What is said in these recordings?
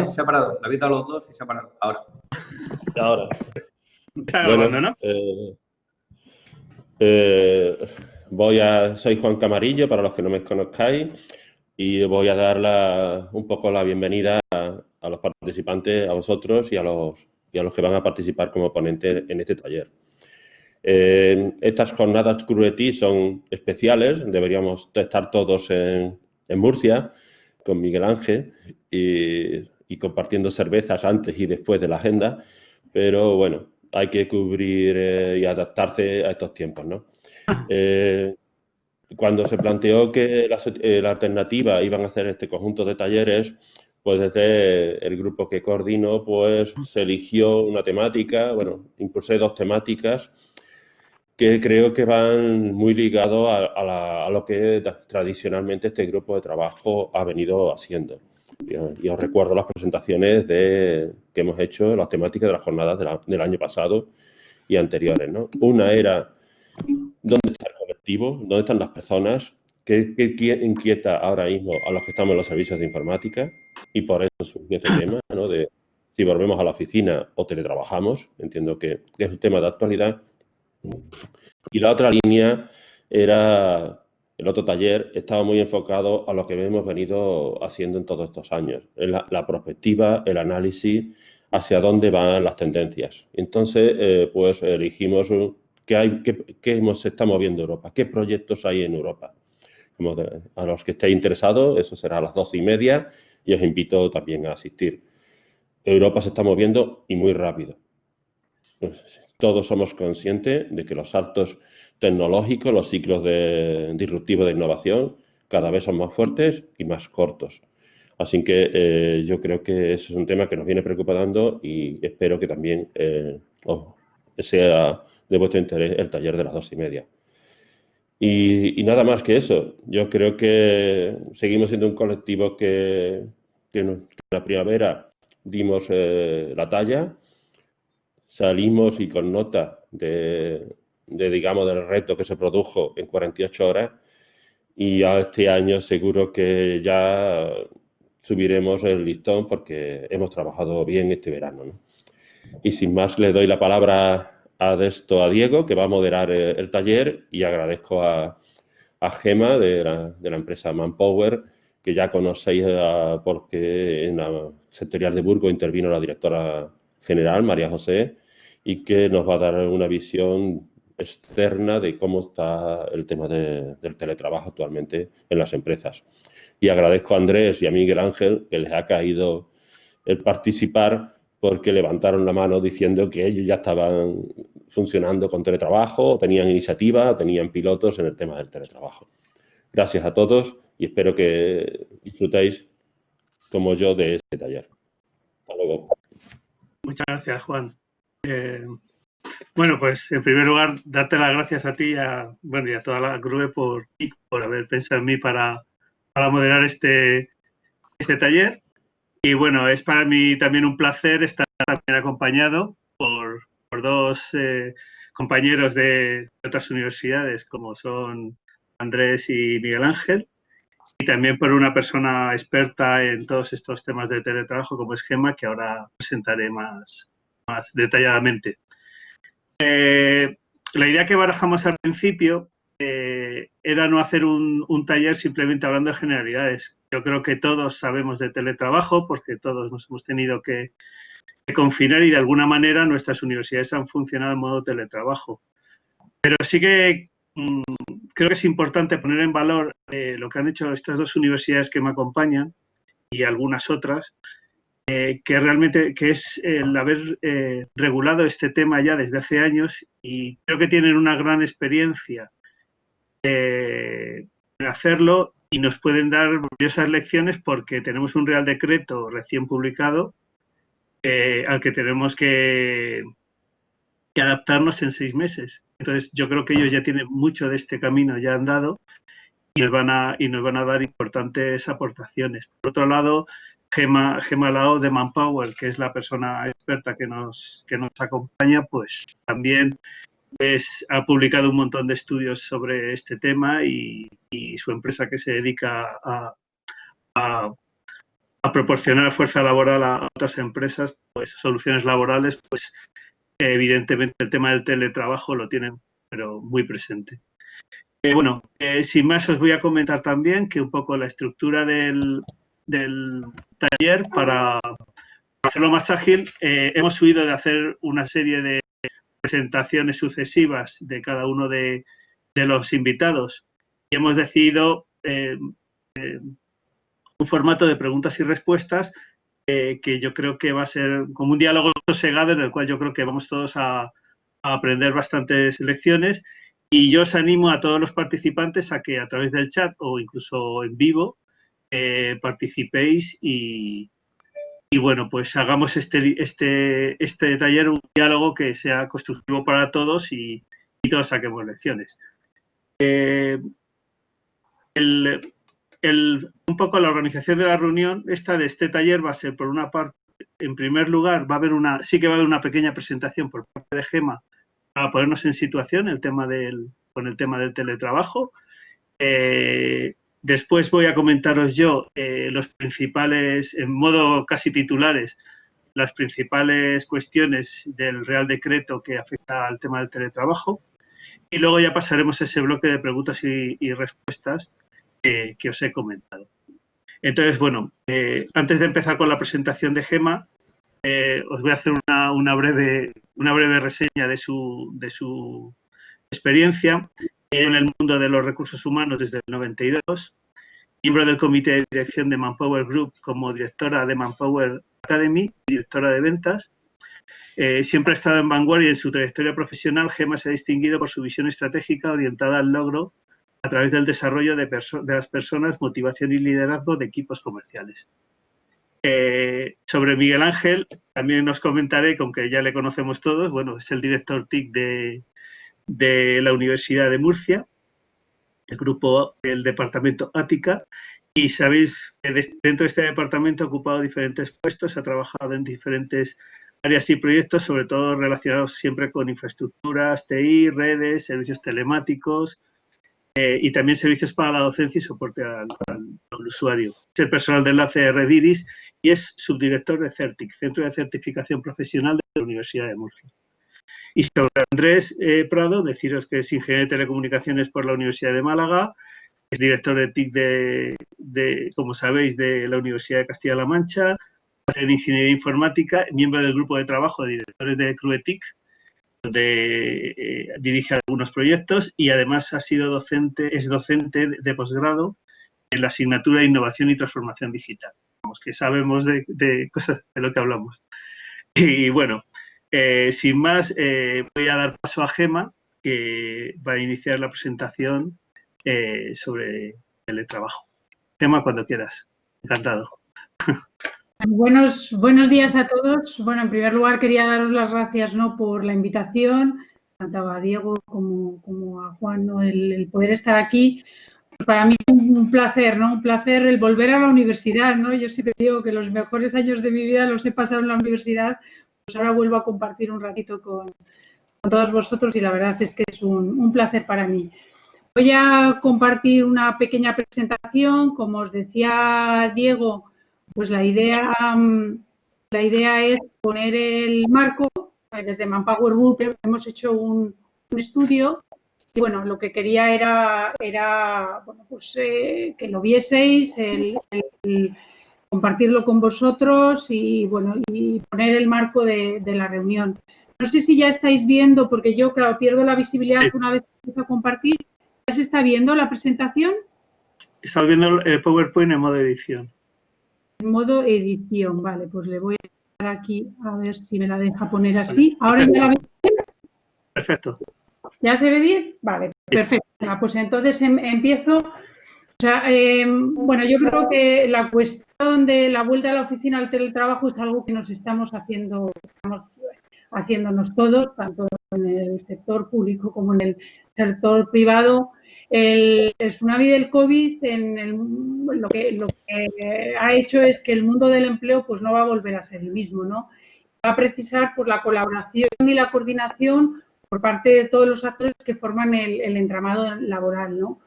¿eh? Se ha parado. La he visto a los dos y se ha parado. Ahora. Ahora. Está grabando, ¿no? Soy Juan Camarillo, para los que no me conozcáis, y voy a dar un poco la bienvenida a los participantes, a vosotros y a los que van a participar como ponentes en este taller. Estas jornadas Crueti son especiales, deberíamos estar todos en Murcia con Miguel Ángel y compartiendo cervezas antes y después de la agenda, pero bueno, hay que cubrir y adaptarse a estos tiempos, ¿no? Cuando se planteó que la alternativa iban a hacer este conjunto de talleres, pues desde el grupo que coordino, pues se eligió una temática, bueno, impulsé dos temáticas que creo que van muy ligados a lo que tradicionalmente este grupo de trabajo ha venido haciendo. Y os recuerdo las presentaciones que hemos hecho, las temáticas de las jornadas del año pasado y anteriores, ¿no? Una era ¿dónde está el colectivo? ¿Dónde están las personas? ¿Qué inquieta ahora mismo a los que estamos en los servicios de informática? Y por eso surgió este tema, ¿no? De si volvemos a la oficina o teletrabajamos. Entiendo que es un tema de actualidad. Y la otra línea era, el otro taller estaba muy enfocado a lo que hemos venido haciendo en todos estos años. La perspectiva, el análisis, hacia dónde van las tendencias. Entonces, pues elegimos qué se está moviendo Europa, qué proyectos hay en Europa. A los que estéis interesados, eso será a las 12:30 y os invito también a asistir. Europa se está moviendo y muy rápido. Todos somos conscientes de que los saltos tecnológicos, los ciclos disruptivos de innovación, cada vez son más fuertes y más cortos. Así que yo creo que ese es un tema que nos viene preocupando y espero que también sea de vuestro interés el taller de las 2:30. Y nada más que eso. Yo creo que seguimos siendo un colectivo que en la primavera dimos la talla, salimos y con nota digamos, del reto que se produjo en 48 horas y ya este año seguro que ya subiremos el listón porque hemos trabajado bien este verano, ¿no? Y sin más le doy la palabra a Diego, que va a moderar el taller, y agradezco a Gema de la empresa Manpower, que ya conocéis porque en la sectorial de Burgos intervino la directora general, María José, y que nos va a dar una visión externa de cómo está el tema del teletrabajo actualmente en las empresas. Y agradezco a Andrés y a Miguel Ángel que les ha caído el participar porque levantaron la mano diciendo que ellos ya estaban funcionando con teletrabajo, tenían iniciativa, tenían pilotos en el tema del teletrabajo. Gracias a todos y espero que disfrutéis como yo de este taller. Hasta luego. Muchas gracias, Juan. Bueno, pues en primer lugar, darte las gracias a ti y a toda la GRUE por haber pensado en mí para moderar este taller. Y bueno, es para mí también un placer estar también acompañado por dos compañeros de otras universidades, como son Andrés y Miguel Ángel, y también por una persona experta en todos estos temas de teletrabajo, como es Gema, que ahora presentaré más detalladamente. La idea que barajamos al principio era no hacer un taller simplemente hablando de generalidades. Yo creo que todos sabemos de teletrabajo porque todos nos hemos tenido que confinar y de alguna manera nuestras universidades han funcionado en modo teletrabajo. Pero sí que creo que es importante poner en valor lo que han hecho estas dos universidades que me acompañan y algunas otras, que realmente es el haber regulado este tema ya desde hace años, y creo que tienen una gran experiencia en hacerlo y nos pueden dar valiosas lecciones porque tenemos un Real Decreto recién publicado al que tenemos que adaptarnos en 6 meses. Entonces yo creo que ellos ya tienen mucho de este camino ya andado y nos van a dar importantes aportaciones. Por otro lado, Gema Lao de Manpower, que es la persona experta que nos acompaña, pues también ha publicado un montón de estudios sobre este tema y su empresa que se dedica a proporcionar fuerza laboral a otras empresas, pues soluciones laborales, pues evidentemente el tema del teletrabajo lo tienen, pero muy presente. Bueno, sin más os voy a comentar también que un poco la estructura del taller para hacerlo más ágil. Hemos huido de hacer una serie de presentaciones sucesivas de cada uno de los invitados y hemos decidido un formato de preguntas y respuestas que yo creo que va a ser como un diálogo sosegado en el cual yo creo que vamos todos a aprender bastantes lecciones. Y yo os animo a todos los participantes a que a través del chat o incluso en vivo participéis y bueno, pues hagamos este taller un diálogo que sea constructivo para todos y todos saquemos lecciones. Un poco la organización de la reunión de este taller va a ser, por una parte, en primer lugar, sí que va a haber una pequeña presentación por parte de Gemma para ponernos en situación con el tema del teletrabajo. Después voy a comentaros yo los principales, en modo casi titulares, las principales cuestiones del Real Decreto que afecta al tema del teletrabajo. Y luego ya pasaremos a ese bloque de preguntas y respuestas que os he comentado. Entonces, bueno, antes de empezar con la presentación de Gemma, os voy a hacer una breve reseña de su experiencia en el mundo de los recursos humanos desde el 92, miembro del comité de dirección de Manpower Group como directora de Manpower Academy, directora de ventas. Siempre ha estado en vanguardia en su trayectoria profesional. Gemma se ha distinguido por su visión estratégica orientada al logro a través del desarrollo de las personas, motivación y liderazgo de equipos comerciales. Sobre Miguel Ángel, también os comentaré, que aunque ya le conocemos todos, bueno, es el director TIC de la Universidad de Murcia, el departamento Ática, y sabéis que dentro de este departamento ha ocupado diferentes puestos, ha trabajado en diferentes áreas y proyectos, sobre todo relacionados siempre con infraestructuras, TI, redes, servicios telemáticos, y también servicios para la docencia y soporte al usuario. Es el personal de enlace de Rediris y es subdirector de CERTIC, Centro de Certificación Profesional de la Universidad de Murcia. Y sobre Andrés Prado, deciros que es ingeniero de telecomunicaciones por la Universidad de Málaga, es director de TIC como sabéis, de la Universidad de Castilla-La Mancha, en ingeniería informática, miembro del grupo de trabajo de directores de CRUETIC, donde dirige algunos proyectos y además es docente de posgrado en la asignatura de Innovación y Transformación Digital. Vamos, que sabemos de cosas de lo que hablamos. Y bueno, sin más, voy a dar paso a Gemma, que va a iniciar la presentación sobre teletrabajo. Gemma, cuando quieras. Encantado. Buenos días a todos. Bueno, en primer lugar quería daros las gracias, ¿no?, por la invitación, tanto a Diego como a Juan, ¿no?, el poder estar aquí. Pues para mí un placer, ¿no? Un placer el volver a la universidad, ¿no? Yo siempre digo que los mejores años de mi vida los he pasado en la universidad, pues ahora vuelvo a compartir un ratito con todos vosotros y la verdad es que es un placer para mí. Voy a compartir una pequeña presentación. Como os decía Diego, pues la idea es poner el marco. Desde Manpower Group hemos hecho un estudio y bueno, lo que quería era bueno, pues, que lo vieseis, el compartirlo con vosotros y bueno, y poner el marco de la reunión. No sé si ya estáis viendo, porque yo, claro, pierdo la visibilidad una vez que empiezo a compartir. ¿Ya se está viendo la presentación? Estás viendo el PowerPoint en modo edición. En modo edición, vale, pues le voy a dar aquí a ver si me la deja poner así. ¿Ahora ya la veis bien? Perfecto. ¿Ya se ve bien? Vale, perfecto. Pues entonces empiezo. O sea, bueno, yo creo que la cuestión de la vuelta a la oficina al teletrabajo es algo que nos estamos haciéndonos todos, tanto en el sector público como en el sector privado. El tsunami del COVID lo que ha hecho es que el mundo del empleo pues no va a volver a ser el mismo, ¿no? Va a precisar pues la colaboración y la coordinación por parte de todos los actores que forman el entramado laboral, ¿no?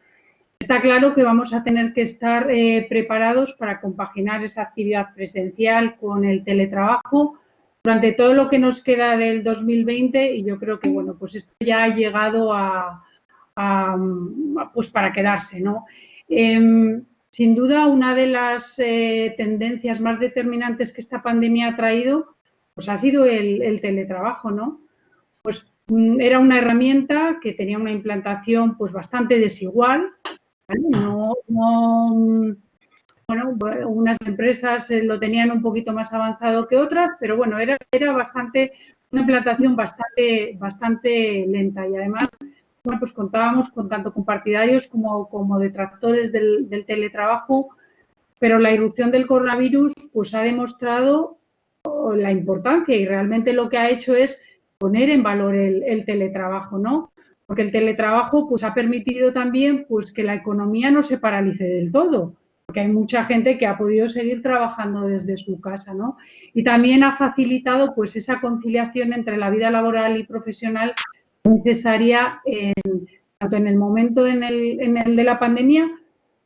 Está claro que vamos a tener que estar preparados para compaginar esa actividad presencial con el teletrabajo durante todo lo que nos queda del 2020 y yo creo que, bueno, pues esto ya ha llegado pues para quedarse, ¿no? Sin duda, una de las tendencias más determinantes que esta pandemia ha traído pues ha sido el teletrabajo, ¿no? Pues era una herramienta que tenía una implantación pues bastante desigual, ¿vale? Bueno, unas empresas lo tenían un poquito más avanzado que otras, pero bueno, era una implantación bastante lenta y además, bueno, pues contábamos tanto con partidarios como detractores del teletrabajo, pero la irrupción del coronavirus pues ha demostrado la importancia y realmente lo que ha hecho es poner en valor el teletrabajo, ¿no? Porque el teletrabajo pues ha permitido también pues que la economía no se paralice del todo, porque hay mucha gente que ha podido seguir trabajando desde su casa, ¿no? Y también ha facilitado pues esa conciliación entre la vida laboral y profesional necesaria tanto en el momento en el de la pandemia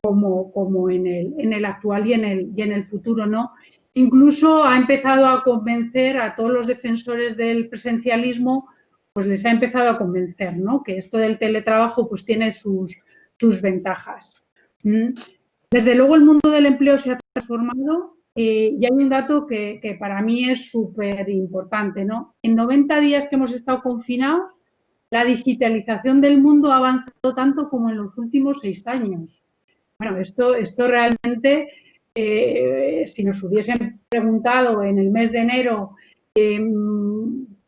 como en el actual y en el futuro, ¿no? Incluso ha empezado a convencer a todos los defensores del presencialismo, pues les ha empezado a convencer, ¿no? Que esto del teletrabajo pues tiene sus ventajas. Desde luego el mundo del empleo se ha transformado y hay un dato que para mí es súper importante, ¿no? En 90 días que hemos estado confinados, la digitalización del mundo ha avanzado tanto como en los últimos 6 años. Bueno, esto realmente, si nos hubiesen preguntado en el mes de enero qué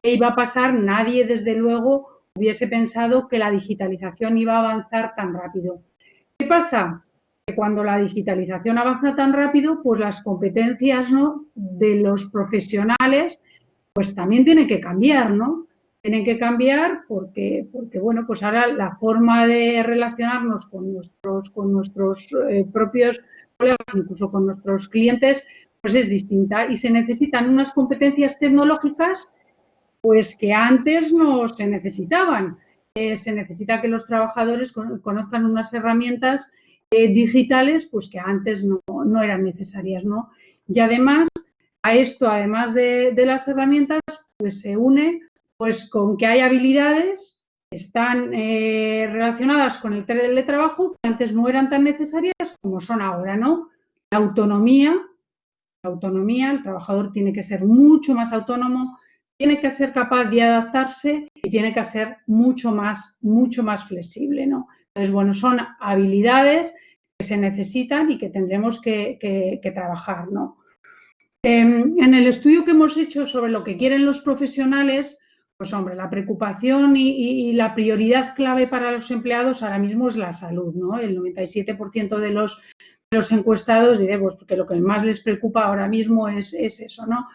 iba a pasar, nadie desde luego hubiese pensado que la digitalización iba a avanzar tan rápido. ¿Qué pasa? Que cuando la digitalización avanza tan rápido, pues las competencias, ¿no?, de los profesionales pues también tienen que cambiar, ¿no? Tienen que cambiar porque bueno, pues ahora la forma de relacionarnos con nuestros propios colegas, incluso con nuestros clientes, pues es distinta y se necesitan unas competencias tecnológicas pues que antes no se necesitaban. Se necesita que los trabajadores conozcan unas herramientas digitales pues que antes no eran necesarias, ¿no? Y además, a esto, además de las herramientas, pues se une pues con que hay habilidades que están relacionadas con el teletrabajo que antes no eran tan necesarias como son ahora, ¿no? La autonomía, el trabajador tiene que ser mucho más autónomo, tiene que ser capaz de adaptarse y tiene que ser mucho más flexible, ¿no? Entonces, bueno, son habilidades que se necesitan y que tendremos que trabajar, ¿no? En el estudio que hemos hecho sobre lo que quieren los profesionales, pues hombre, la preocupación y la prioridad clave para los empleados ahora mismo es la salud, ¿no? El 97% de los encuestados diré pues que lo que más les preocupa ahora mismo es eso, ¿no?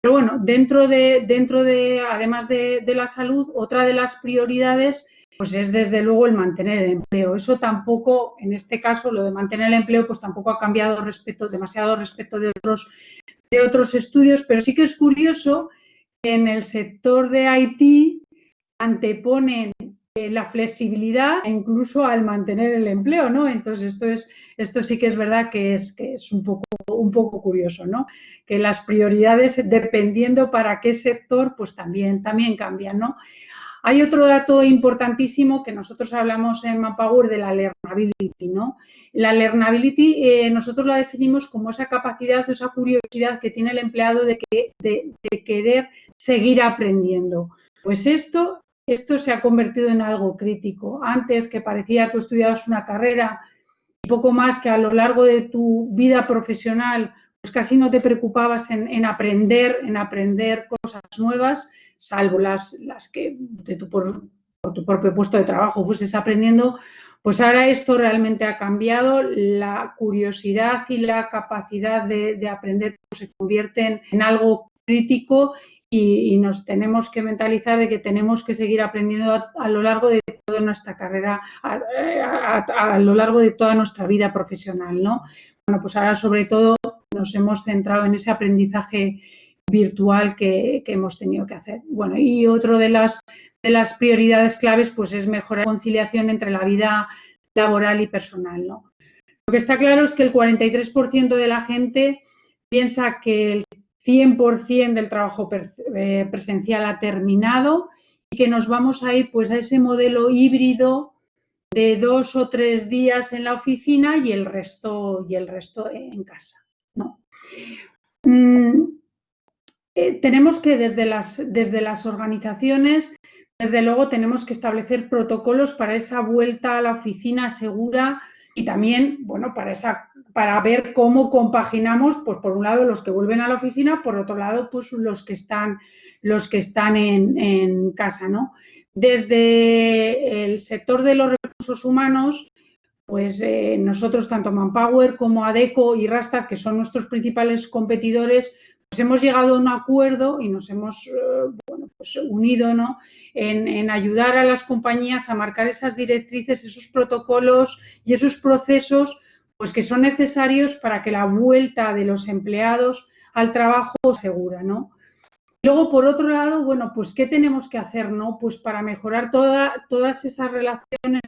Pero bueno, dentro de además de la salud, otra de las prioridades pues es desde luego el mantener el empleo. Eso tampoco, en este caso, lo de mantener el empleo, pues tampoco ha cambiado demasiado respecto de otros estudios, pero sí que es curioso que en el sector de IT anteponen la flexibilidad e incluso al mantener el empleo, ¿no? Entonces esto sí que es verdad que es un poco curioso, ¿no? Que las prioridades, dependiendo para qué sector, pues también cambian, ¿no? Hay otro dato importantísimo que nosotros hablamos en Manpower de la learnability, ¿no? La learnability nosotros la definimos como esa capacidad o esa curiosidad que tiene el empleado de querer seguir aprendiendo. Pues esto se ha convertido en algo crítico. Antes, que parecía tú estudiabas una carrera y poco más, que a lo largo de tu vida profesional pues casi no te preocupabas en aprender cosas nuevas, salvo las que por tu propio puesto de trabajo fueses aprendiendo, pues ahora esto realmente ha cambiado. La curiosidad y la capacidad de aprender pues se convierten en algo crítico y nos tenemos que mentalizar de que tenemos que seguir aprendiendo a lo largo de toda nuestra carrera, a lo largo de toda nuestra vida profesional, ¿no? Bueno, pues ahora sobre todo nos hemos centrado en ese aprendizaje virtual que hemos tenido que hacer. Bueno, y otro de las prioridades claves pues es mejorar la conciliación entre la vida laboral y personal, ¿no? Lo que está claro es que el 43% de la gente piensa que el 100% del trabajo presencial ha terminado y que nos vamos a ir pues a ese modelo híbrido de 2 o 3 días en la oficina y el resto en casa, ¿no? Tenemos que desde las organizaciones, desde luego tenemos que establecer protocolos para esa vuelta a la oficina segura y también, bueno, para ver cómo compaginamos, pues por un lado los que vuelven a la oficina, por otro lado, pues los que están en casa, ¿no? Desde el sector de los recursos humanos, pues nosotros, tanto Manpower como Adecco y Randstad, que son nuestros principales competidores, pues hemos llegado a un acuerdo y nos hemos pues unido, ¿no?, en ayudar a las compañías a marcar esas directrices, esos protocolos y esos procesos pues que son necesarios para que la vuelta de los empleados al trabajo sea segura, ¿no? Luego, por otro lado, bueno, pues ¿qué tenemos que hacer, no? Pues para mejorar todas esas relaciones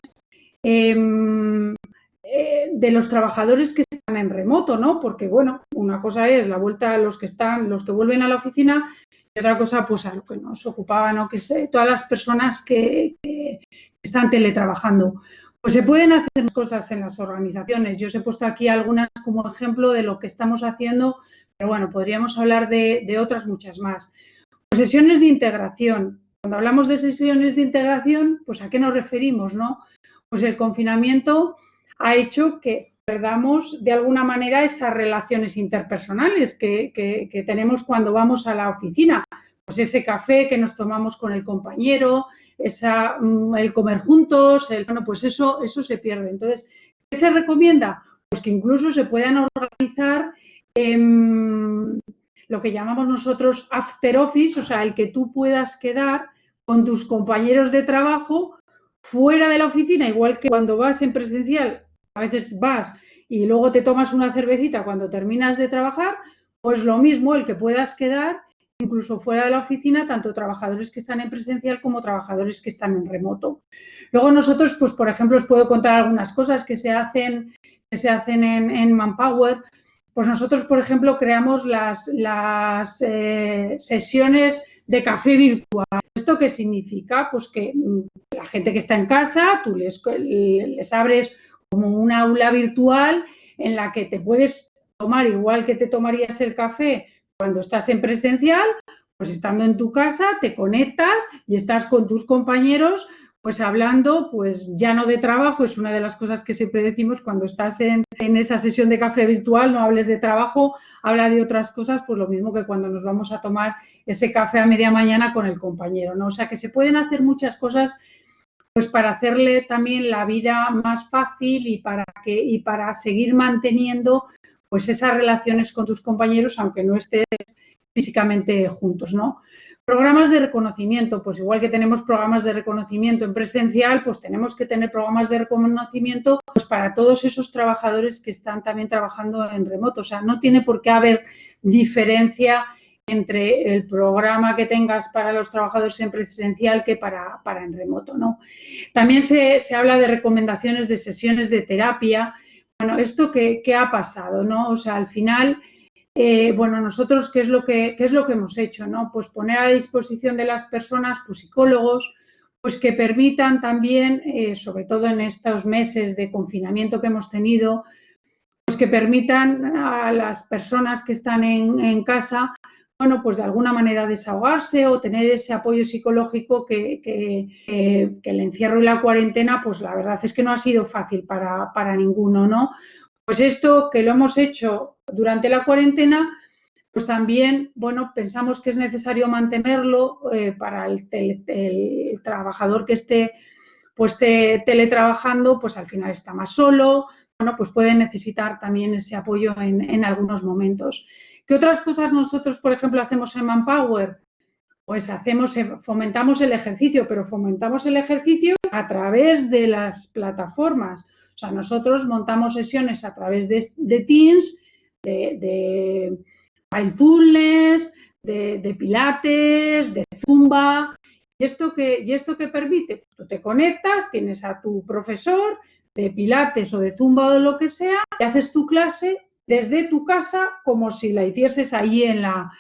de los trabajadores que están en remoto, ¿no? Porque, bueno, una cosa es la vuelta a los que vuelven a la oficina y otra cosa, pues a lo que nos ocupaba, ¿no? Que es todas las personas que están teletrabajando. Pues se pueden hacer cosas en las organizaciones. Yo os he puesto aquí algunas como ejemplo de lo que estamos haciendo, pero bueno, podríamos hablar de otras muchas más. Pues sesiones de integración. Cuando hablamos de sesiones de integración, pues ¿a qué nos referimos, no? Pues el confinamiento ha hecho que perdamos de alguna manera esas relaciones interpersonales que tenemos cuando vamos a la oficina. Pues ese café que nos tomamos con el compañero, el comer juntos, bueno, pues eso se pierde. Entonces, ¿qué se recomienda? Pues que incluso se puedan organizar lo que llamamos nosotros after office, o sea, el que tú puedas quedar con tus compañeros de trabajo fuera de la oficina, igual que cuando vas en presencial, a veces vas y luego te tomas una cervecita cuando terminas de trabajar, pues lo mismo, el que puedas quedar incluso fuera de la oficina, tanto trabajadores que están en presencial como trabajadores que están en remoto. Luego nosotros, pues por ejemplo, os puedo contar algunas cosas que se hacen en Manpower. Pues nosotros, por ejemplo, creamos las sesiones de café virtual. ¿Esto qué significa? Pues que la gente que está en casa, tú les abres como un aula virtual en la que te puedes tomar igual que te tomarías el café cuando estás en presencial, pues estando en tu casa te conectas y estás con tus compañeros pues hablando, pues ya no de trabajo, es una de las cosas que siempre decimos cuando estás en esa sesión de café virtual, no hables de trabajo, habla de otras cosas, pues lo mismo que cuando nos vamos a tomar ese café a media mañana con el compañero, ¿no? O sea que se pueden hacer muchas cosas pues para hacerle también la vida más fácil y para seguir manteniendo pues esas relaciones con tus compañeros, aunque no estés físicamente juntos, ¿no? Programas de reconocimiento, pues igual que tenemos programas de reconocimiento en presencial, pues tenemos que tener programas de reconocimiento pues para todos esos trabajadores que están también trabajando en remoto. O sea, no tiene por qué haber diferencia entre el programa que tengas para los trabajadores en presencial que para en remoto, ¿no? También se habla de recomendaciones de sesiones de terapia. Bueno, ¿esto qué ha pasado, no? O sea, al final... bueno, nosotros, ¿qué es lo que hemos hecho, no? Pues poner a disposición de las personas, pues psicólogos, pues que permitan también, sobre todo en estos meses de confinamiento que hemos tenido, pues que permitan a las personas que están en casa, bueno, pues de alguna manera desahogarse o tener ese apoyo psicológico que el encierro y la cuarentena, pues la verdad es que no ha sido fácil para ninguno, ¿no? Pues esto que lo hemos hecho durante la cuarentena, pues también, bueno, pensamos que es necesario mantenerlo para el trabajador que esté pues teletrabajando, pues al final está más solo, bueno, pues puede necesitar también ese apoyo en algunos momentos. ¿Qué otras cosas nosotros, por ejemplo, hacemos en Manpower? Pues fomentamos el ejercicio, pero fomentamos el ejercicio a través de las plataformas. O sea, nosotros montamos sesiones a través de Teams, de mindfulness, de pilates, de zumba. ¿Y esto qué permite? Tú te conectas, tienes a tu profesor, de pilates o de zumba o de lo que sea, y haces tu clase desde tu casa como si la hicieses ahí en la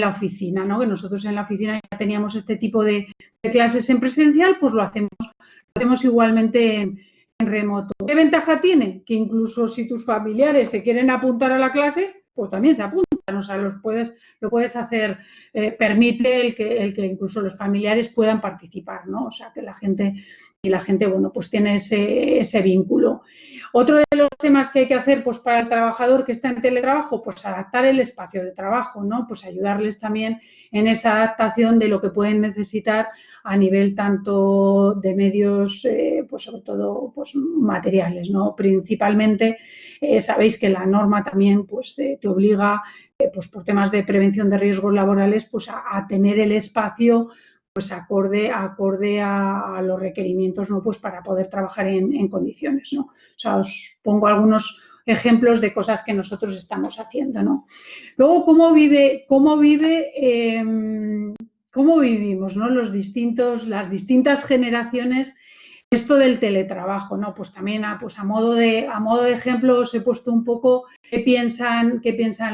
oficina, ¿no? Que nosotros en la oficina ya teníamos este tipo de clases en presencial, pues lo hacemos igualmente en remoto. ¿Qué ventaja tiene? Que incluso si tus familiares se quieren apuntar a la clase, pues también se apuntan, o sea, lo puedes hacer, permite el que incluso los familiares puedan participar, ¿no? O sea, que la gente, bueno, pues tiene ese vínculo. Otro de los temas que hay que hacer, pues para el trabajador que está en teletrabajo, pues adaptar el espacio de trabajo, ¿no? Pues ayudarles también en esa adaptación de lo que pueden necesitar a nivel tanto de medios, pues sobre todo pues materiales, ¿no? Principalmente sabéis que la norma también pues te obliga, pues por temas de prevención de riesgos laborales, pues a tener el espacio pues acorde a los requerimientos, ¿no? Pues para poder trabajar en condiciones, ¿no? O sea, os pongo algunos ejemplos de cosas que nosotros estamos haciendo, ¿no? Luego, ¿cómo vivimos, ¿no? Las distintas generaciones esto del teletrabajo, ¿no? Pues también pues a modo de ejemplo os he puesto un poco qué piensan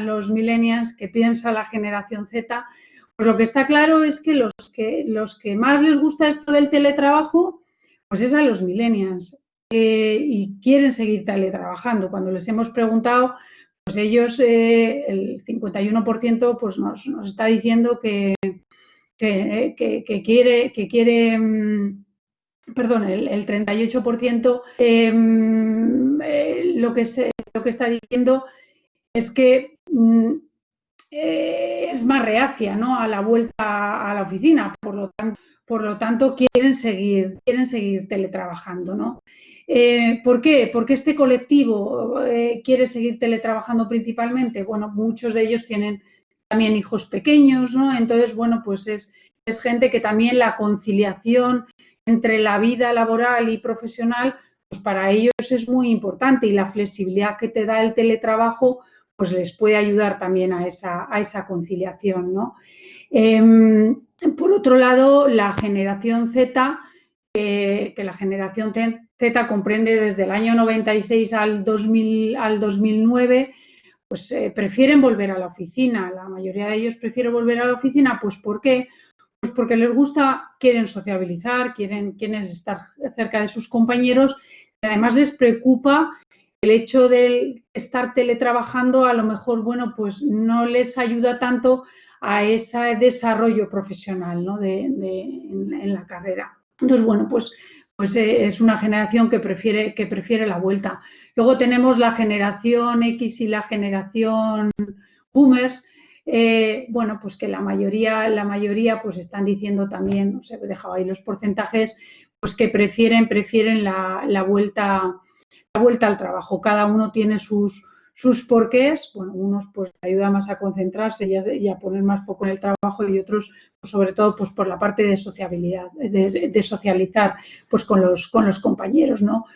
los millennials, qué piensa la generación Z. Pues lo que está claro es que los que más les gusta esto del teletrabajo, pues es a los millennials y quieren seguir teletrabajando. Cuando les hemos preguntado, pues ellos, el 51%, pues nos está diciendo que quiere, perdón, el 38% lo que está diciendo es que es más reacia, ¿no? A la vuelta a la oficina, por lo tanto quieren seguir teletrabajando, ¿no? ¿Por qué? Porque este colectivo quiere seguir teletrabajando principalmente. Bueno, muchos de ellos tienen también hijos pequeños, ¿no? Entonces, bueno, pues es gente que también la conciliación entre la vida laboral y profesional, pues para ellos es muy importante y la flexibilidad que te da el teletrabajo pues les puede ayudar también a esa conciliación, ¿no? Por otro lado, la generación Z, que la generación Z comprende desde el año 96 al 2009, pues prefieren volver a la oficina. La mayoría de ellos prefieren volver a la oficina, pues ¿por qué? Pues porque les gusta, quieren sociabilizar, quieren estar cerca de sus compañeros y además les preocupa el hecho de estar teletrabajando, a lo mejor, bueno, pues no les ayuda tanto a ese desarrollo profesional, ¿no? en la carrera. Entonces, bueno, pues es una generación que prefiere la vuelta. Luego tenemos la generación X y la generación Boomers. Bueno, pues que la mayoría pues están diciendo también, no sé, he dejado ahí los porcentajes, pues que prefieren la vuelta al trabajo. Cada uno tiene sus porqués. Bueno, unos pues ayuda más a concentrarse y a poner más foco en el trabajo y otros, pues, sobre todo, pues por la parte de sociabilidad, de socializar pues con los compañeros, ¿no?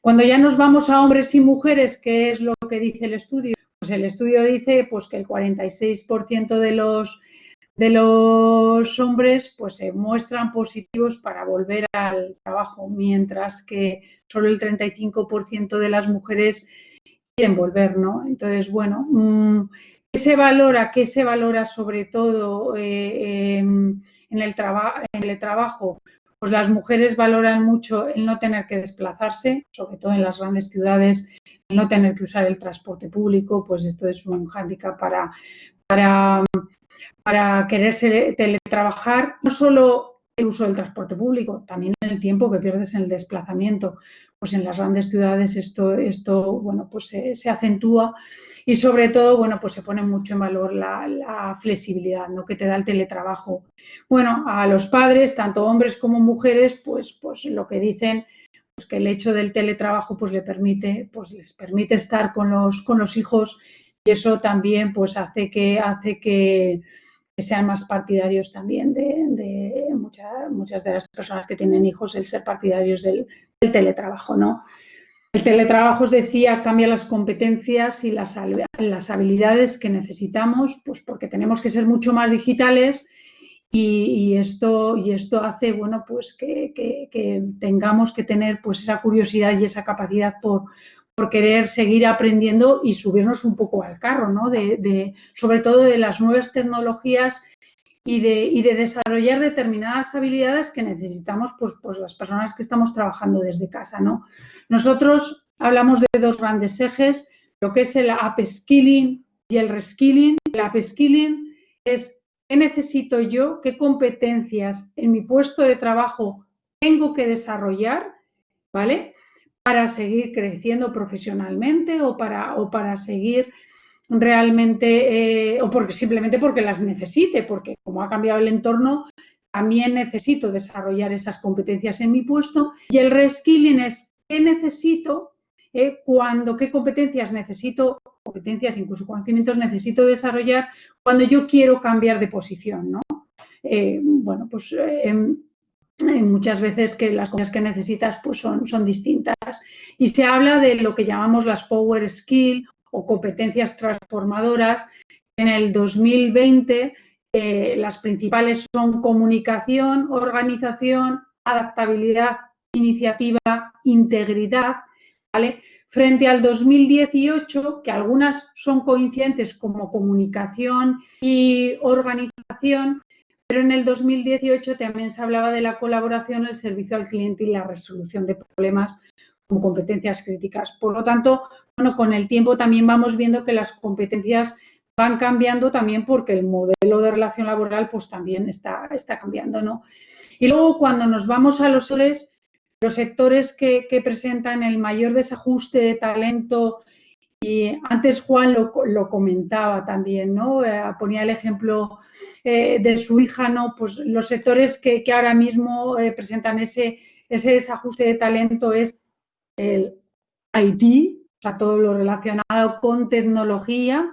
Cuando ya nos vamos a hombres y mujeres, ¿qué es lo que dice el estudio? Pues el estudio dice pues que el 46% de los hombres pues se muestran positivos para volver al trabajo, mientras que solo el 35% de las mujeres quieren volver, ¿no? Entonces, bueno, ¿qué se valora sobre todo en el trabajo? Pues las mujeres valoran mucho el no tener que desplazarse, sobre todo en las grandes ciudades, el no tener que usar el transporte público, pues esto es un hándicap para quererse teletrabajar, no solo el uso del transporte público, también el tiempo que pierdes en el desplazamiento. Pues en las grandes ciudades esto bueno, pues se acentúa y sobre todo, bueno, pues se pone mucho en valor la flexibilidad, ¿no? Que te da el teletrabajo. Bueno, a los padres, tanto hombres como mujeres, pues lo que dicen pues que el hecho del teletrabajo pues les permite estar con los hijos y eso también pues hace que sean más partidarios también de muchas de las personas que tienen hijos, el ser partidarios del teletrabajo, ¿no? El teletrabajo, os decía, cambia las competencias y las habilidades que necesitamos, pues porque tenemos que ser mucho más digitales y esto hace, bueno, pues que tengamos que tener pues esa curiosidad y esa capacidad por querer seguir aprendiendo y subirnos un poco al carro, ¿no? Sobre todo de las nuevas tecnologías y de desarrollar determinadas habilidades que necesitamos pues las personas que estamos trabajando desde casa, ¿no? Nosotros hablamos de dos grandes ejes, lo que es el upskilling y el reskilling. El upskilling es ¿qué necesito yo? ¿Qué competencias en mi puesto de trabajo tengo que desarrollar? ¿Vale? Para seguir creciendo profesionalmente o para seguir realmente, o simplemente porque las necesite, porque como ha cambiado el entorno, también necesito desarrollar esas competencias en mi puesto. Y el reskilling es ¿qué necesito? ¿Qué competencias necesito? Competencias, incluso conocimientos necesito desarrollar cuando yo quiero cambiar de posición, ¿no? Bueno, pues muchas veces que las cosas que necesitas pues son distintas y se habla de lo que llamamos las power skills o competencias transformadoras. En el 2020 las principales son comunicación, organización, adaptabilidad, iniciativa, integridad, ¿vale? Frente al 2018, que algunas son coincidentes como comunicación y organización, pero en el 2018 también se hablaba de la colaboración, el servicio al cliente y la resolución de problemas como competencias críticas. Por lo tanto, bueno, con el tiempo también vamos viendo que las competencias van cambiando también porque el modelo de relación laboral pues también está cambiando, ¿no? Y luego cuando nos vamos a los sectores que presentan el mayor desajuste de talento, y antes Juan lo comentaba también, ¿no? Ponía el ejemplo de su hija, ¿no? Pues los sectores que ahora mismo presentan ese desajuste de talento es el IT, o sea, todo lo relacionado con tecnología.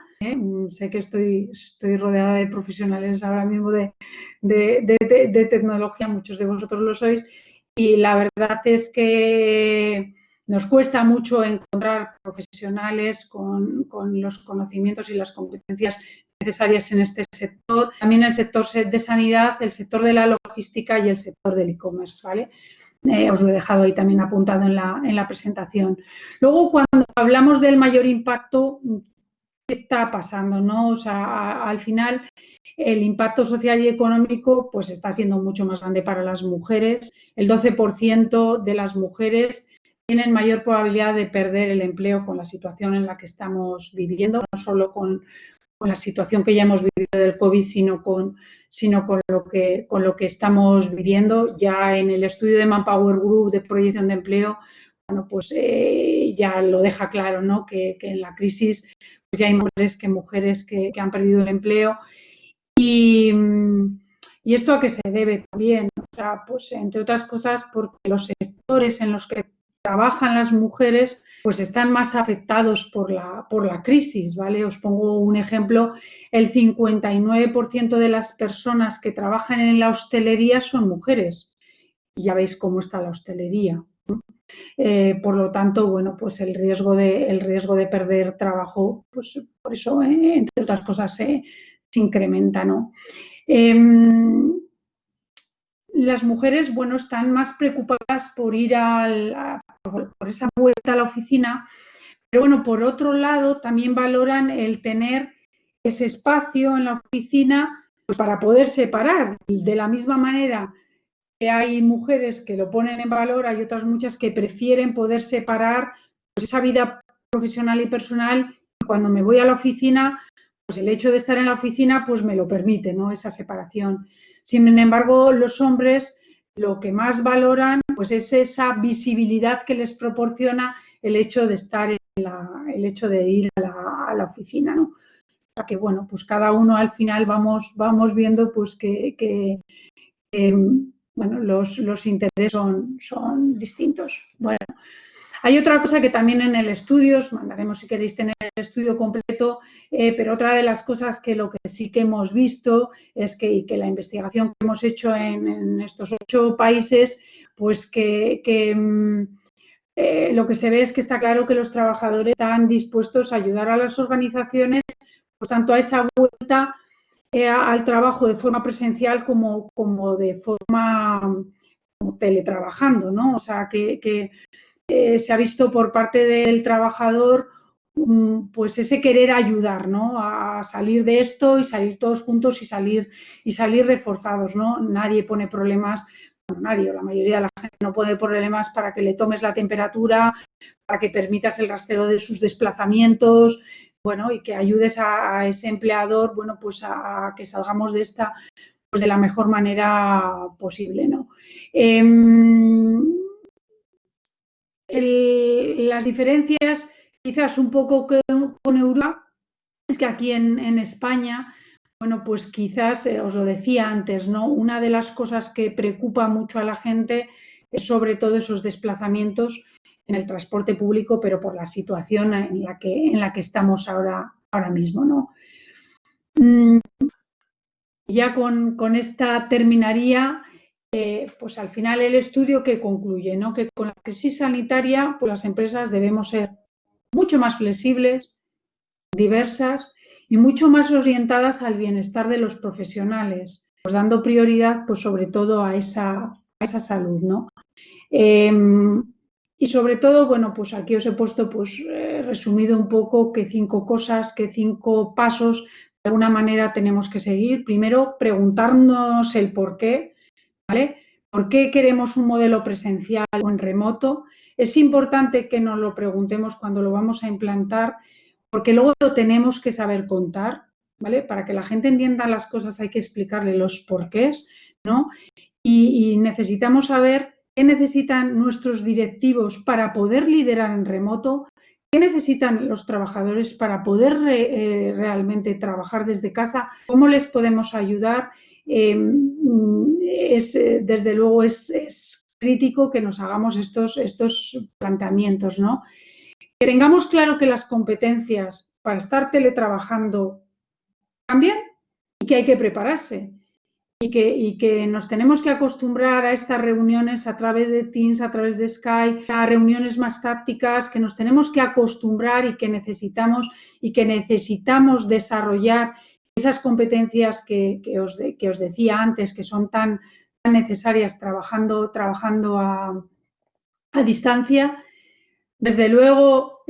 Sé que estoy rodeada de profesionales ahora mismo de tecnología, muchos de vosotros lo sois, y la verdad es que nos cuesta mucho encontrar profesionales con los conocimientos y las competencias necesarias en este sector. También el sector de sanidad, el sector de la logística y el sector del e-commerce, ¿vale? Os lo he dejado ahí también apuntado en la presentación. Luego, cuando hablamos del mayor impacto, ¿qué está pasando, no? O sea, al final, el impacto social y económico pues está siendo mucho más grande para las mujeres. El 12% de las mujeres tienen mayor probabilidad de perder el empleo con la situación en la que estamos viviendo, no solo con la situación que ya hemos vivido del COVID, sino con lo que estamos viviendo. Ya en el estudio de Manpower Group de proyección de empleo, bueno, pues ya lo deja claro, ¿no? Que en la crisis pues ya hay más mujeres que han perdido el empleo. Y esto a qué se debe también, o sea, pues entre otras cosas porque los sectores en los que trabajan las mujeres pues están más afectados por la crisis, ¿vale? Os pongo un ejemplo, el 59% de las personas que trabajan en la hostelería son mujeres. Y ya veis cómo está la hostelería. Por lo tanto, bueno, pues el riesgo de perder trabajo, pues por eso, entre otras cosas, se incrementa, ¿no? Las mujeres, bueno, están más preocupadas por ir por esa vuelta a la oficina, pero bueno, por otro lado, también valoran el tener ese espacio en la oficina pues, para poder separar. De la misma manera que hay mujeres que lo ponen en valor, hay otras muchas que prefieren poder separar pues, esa vida profesional y personal. Y cuando me voy a la oficina, pues el hecho de estar en la oficina pues me lo permite, ¿no? Esa separación. Sin embargo, los hombres lo que más valoran pues es esa visibilidad que les proporciona el hecho de estar el hecho de ir a la oficina, ¿no? O sea que bueno, pues cada uno al final vamos viendo pues que bueno, los intereses son distintos. Bueno, hay otra cosa que también en el estudio, os mandaremos si queréis tener el estudio completo, pero otra de las cosas que lo que sí que hemos visto es que la investigación que hemos hecho en estos 8 países, pues lo que se ve es que está claro que los trabajadores están dispuestos a ayudar a las organizaciones, por tanto, a esa vuelta al trabajo de forma presencial como de forma como teletrabajando, ¿no? O sea, que se ha visto por parte del trabajador pues ese querer ayudar, ¿no? A salir de esto y salir todos juntos y salir reforzados, ¿no? Nadie pone problemas, bueno, nadie o la mayoría de la gente no pone problemas para que le tomes la temperatura, para que permitas el rastreo de sus desplazamientos, bueno, y que ayudes a ese empleador, bueno, pues a que salgamos de esta pues de la mejor manera posible, ¿no? Las diferencias quizás un poco con Europa es que aquí en España, bueno, pues quizás, os lo decía antes, ¿no? Una de las cosas que preocupa mucho a la gente es sobre todo esos desplazamientos en el transporte público, pero por la situación en la que estamos ahora mismo, ¿no? Ya con esta terminaría, pues al final el estudio que concluye, ¿no? Que con la crisis sanitaria, pues las empresas debemos ser mucho más flexibles, diversas y mucho más orientadas al bienestar de los profesionales, pues dando prioridad, pues sobre todo a esa salud, ¿no? Y sobre todo, bueno, pues aquí os he puesto, pues resumido un poco que 5 cosas, que 5 pasos de alguna manera tenemos que seguir. Primero, preguntarnos el por qué, ¿vale? ¿Por qué queremos un modelo presencial o en remoto? Es importante que nos lo preguntemos cuando lo vamos a implantar, porque luego lo tenemos que saber contar, ¿vale? Para que la gente entienda las cosas hay que explicarle los porqués, ¿no? Y necesitamos saber qué necesitan nuestros directivos para poder liderar en remoto, qué necesitan los trabajadores para poder realmente trabajar desde casa, cómo les podemos ayudar. Desde luego es crítico que nos hagamos estos planteamientos, ¿no? Que tengamos claro que las competencias para estar teletrabajando cambian y que hay que prepararse. Y que nos tenemos que acostumbrar a estas reuniones a través de Teams, a través de Skype, a reuniones más tácticas, que nos tenemos que acostumbrar y que necesitamos desarrollar esas competencias que os decía antes, que son tan necesarias trabajando a distancia. Desde luego,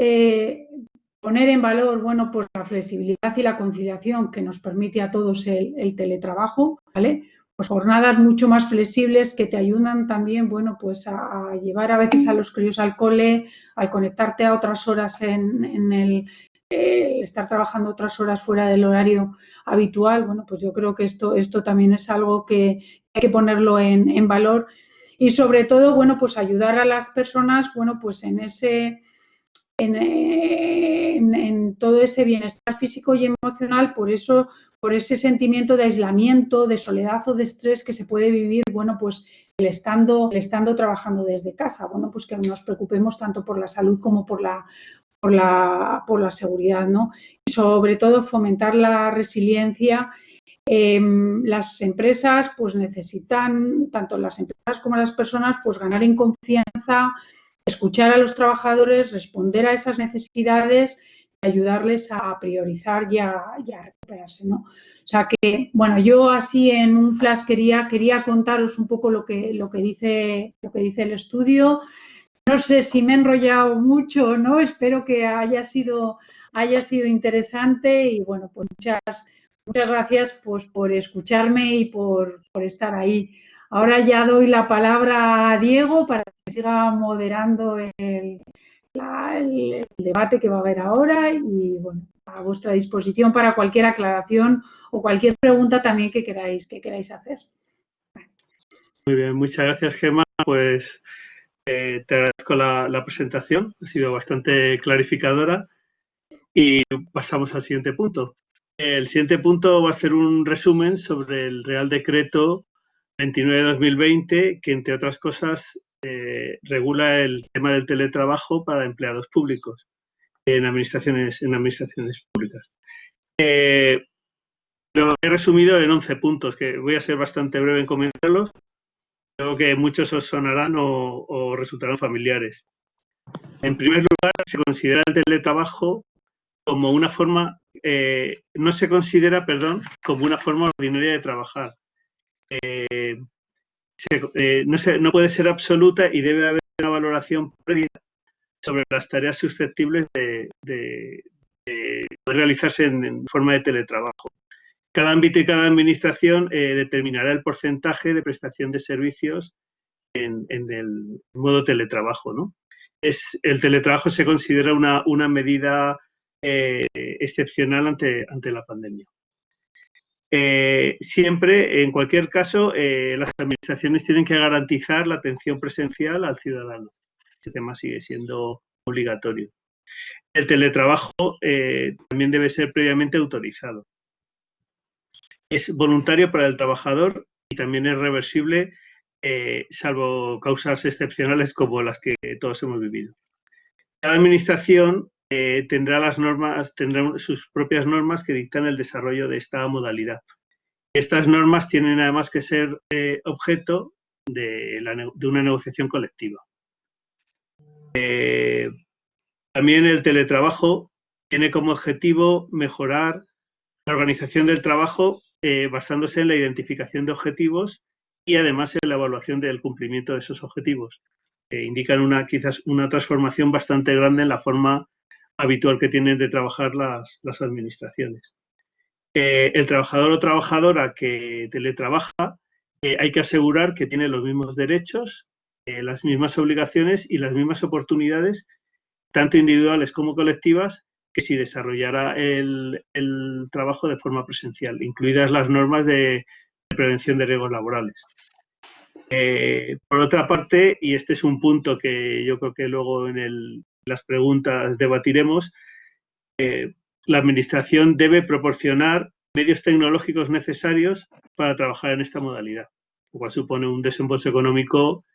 poner en valor, bueno, pues la flexibilidad y la conciliación que nos permite a todos el teletrabajo, ¿vale? Pues jornadas mucho más flexibles que te ayudan también, bueno, pues a llevar a veces a los críos al cole, al conectarte a otras horas en el estar trabajando otras horas fuera del horario habitual. Bueno, pues yo creo que esto también es algo que hay que ponerlo en valor y sobre todo, bueno, pues ayudar a las personas, bueno, pues en todo ese bienestar físico y emocional, por ese sentimiento de aislamiento, de soledad o de estrés que se puede vivir, bueno, pues el estando trabajando desde casa, bueno, pues que nos preocupemos tanto por la salud como por la seguridad, ¿no? Y sobre todo fomentar la resiliencia. Las empresas pues necesitan, tanto las empresas como las personas, pues ganar en confianza, escuchar a los trabajadores, responder a esas necesidades y ayudarles a priorizar y a recuperarse, ¿no? O sea que, bueno, yo así en un flash quería contaros un poco lo que dice el estudio. No sé si me he enrollado mucho o no, espero que haya sido interesante y bueno, pues muchas gracias pues, por escucharme y por estar ahí. Ahora ya doy la palabra a Diego para que siga moderando el debate que va a haber ahora y bueno, a vuestra disposición para cualquier aclaración o cualquier pregunta también que queráis hacer. Muy bien, muchas gracias, Gemma. Pues te agradezco la presentación, ha sido bastante clarificadora y pasamos al siguiente punto. El siguiente punto va a ser un resumen sobre el Real Decreto 29/2020, que entre otras cosas regula el tema del teletrabajo para empleados públicos en administraciones públicas. Lo he resumido en 11 puntos, que voy a ser bastante breve en comentarlos. Creo que muchos os sonarán o resultarán familiares. En primer lugar, se considera el teletrabajo como una forma, no se considera, perdón, como una forma ordinaria de trabajar. No puede ser absoluta y debe haber una valoración previa sobre las tareas susceptibles de poder realizarse en forma de teletrabajo. Cada ámbito y cada administración determinará el porcentaje de prestación de servicios en el modo teletrabajo, ¿no? El teletrabajo se considera una medida excepcional ante la pandemia. Siempre, en cualquier caso, las administraciones tienen que garantizar la atención presencial al ciudadano. Este tema sigue siendo obligatorio. El teletrabajo también debe ser previamente autorizado. Es voluntario para el trabajador y también es reversible, salvo causas excepcionales como las que todos hemos vivido. Cada administración tendrá sus propias normas que dictan el desarrollo de esta modalidad. Estas normas tienen además que ser objeto de una negociación colectiva. También el teletrabajo tiene como objetivo mejorar la organización del trabajo basándose en la identificación de objetivos y además en la evaluación del cumplimiento de esos objetivos. Indican quizás una transformación bastante grande en la forma habitual que tienen de trabajar las administraciones. El trabajador o trabajadora que teletrabaja hay que asegurar que tiene los mismos derechos, las mismas obligaciones y las mismas oportunidades, tanto individuales como colectivas, que si desarrollara el trabajo de forma presencial, incluidas las normas de prevención de riesgos laborales. Por otra parte, y este es un punto que yo creo que luego en las preguntas debatiremos, la Administración debe proporcionar medios tecnológicos necesarios para trabajar en esta modalidad, lo cual supone un desembolso económico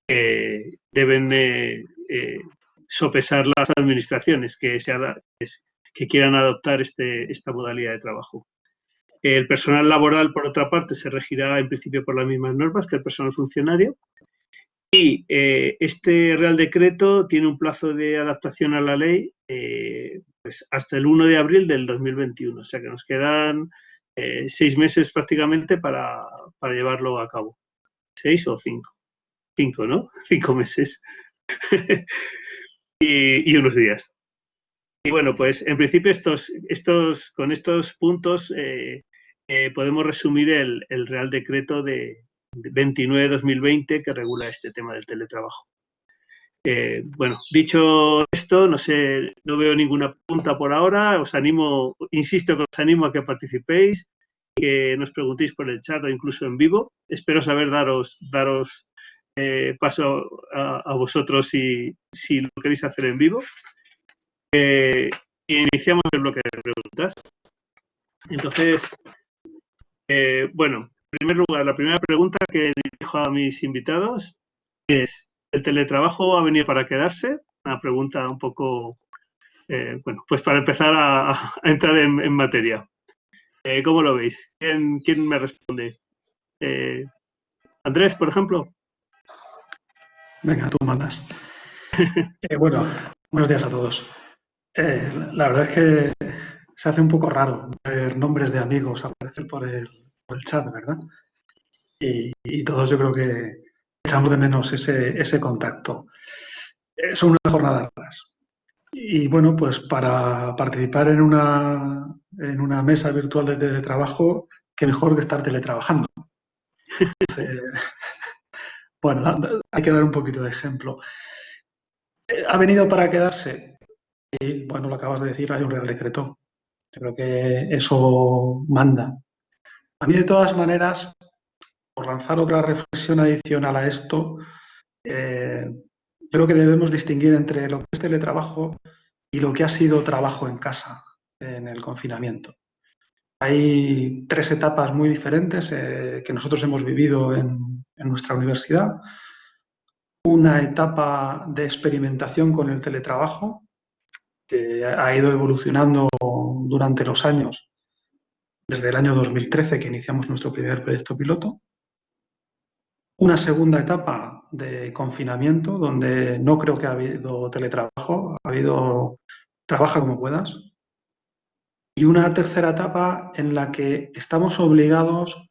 que deben sopesar las administraciones que quieran adoptar esta modalidad de trabajo. El personal laboral, por otra parte, se regirá en principio por las mismas normas que el personal funcionario. Y este Real Decreto tiene un plazo de adaptación a la ley pues hasta el 1 de abril del 2021. O sea que nos quedan 6 meses prácticamente para llevarlo a cabo. 6 o 5. 5, ¿no? 5 meses. y unos días. Y bueno, pues en principio con estos puntos podemos resumir el Real Decreto de 29/2020 que regula este tema del teletrabajo. Bueno, dicho esto, no veo ninguna pregunta por ahora. Insisto que os animo a que participéis, que nos preguntéis por el chat o incluso en vivo. Espero saber daros paso a vosotros si lo queréis hacer en vivo. Y iniciamos el bloque de preguntas. Entonces, bueno, en primer lugar, la primera pregunta que dirijo a mis invitados es: ¿el teletrabajo ha venido para quedarse? Una pregunta un poco, bueno, pues para empezar a entrar en materia. ¿Cómo lo veis? ¿Quién me responde? Andrés, por ejemplo. Venga, tú mandas. Bueno, buenos días a todos. La verdad es que se hace un poco raro ver nombres de amigos aparecer por el chat, ¿verdad? Y todos yo creo que echamos de menos ese contacto. Son unas jornadas raras. Y bueno, pues para participar en una mesa virtual de teletrabajo, qué mejor que estar teletrabajando. Bueno, hay que dar un poquito de ejemplo. ¿Ha venido para quedarse? Sí, bueno, lo acabas de decir, hay un Real Decreto. Yo creo que eso manda. A mí, de todas maneras, por lanzar otra reflexión adicional a esto, yo creo que debemos distinguir entre lo que es teletrabajo y lo que ha sido trabajo en casa en el confinamiento. Hay 3 etapas muy diferentes que nosotros hemos vivido en nuestra universidad. Una etapa de experimentación con el teletrabajo, que ha ido evolucionando durante los años, desde el año 2013, que iniciamos nuestro primer proyecto piloto. Una segunda etapa de confinamiento, donde no creo que ha habido teletrabajo, ha habido trabaja como puedas. y una tercera etapa en la que estamos obligados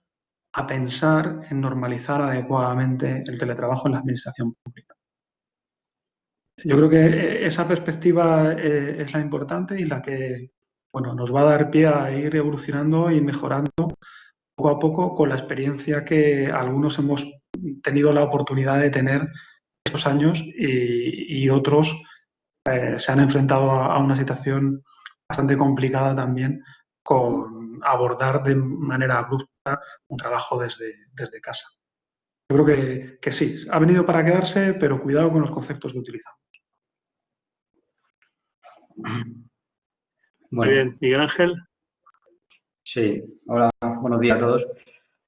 a pensar en normalizar adecuadamente el teletrabajo en la administración pública. Yo creo que esa perspectiva es la importante y la que, bueno, nos va a dar pie a ir evolucionando y mejorando poco a poco con la experiencia que algunos hemos tenido la oportunidad de tener estos años y otros se han enfrentado a una situación bastante complicada también con abordar de manera abrupta un trabajo desde casa. Yo creo que sí, ha venido para quedarse, pero cuidado con los conceptos que utilizamos. Muy Bueno, bien, Miguel Ángel. sí, hola, buenos días a todos.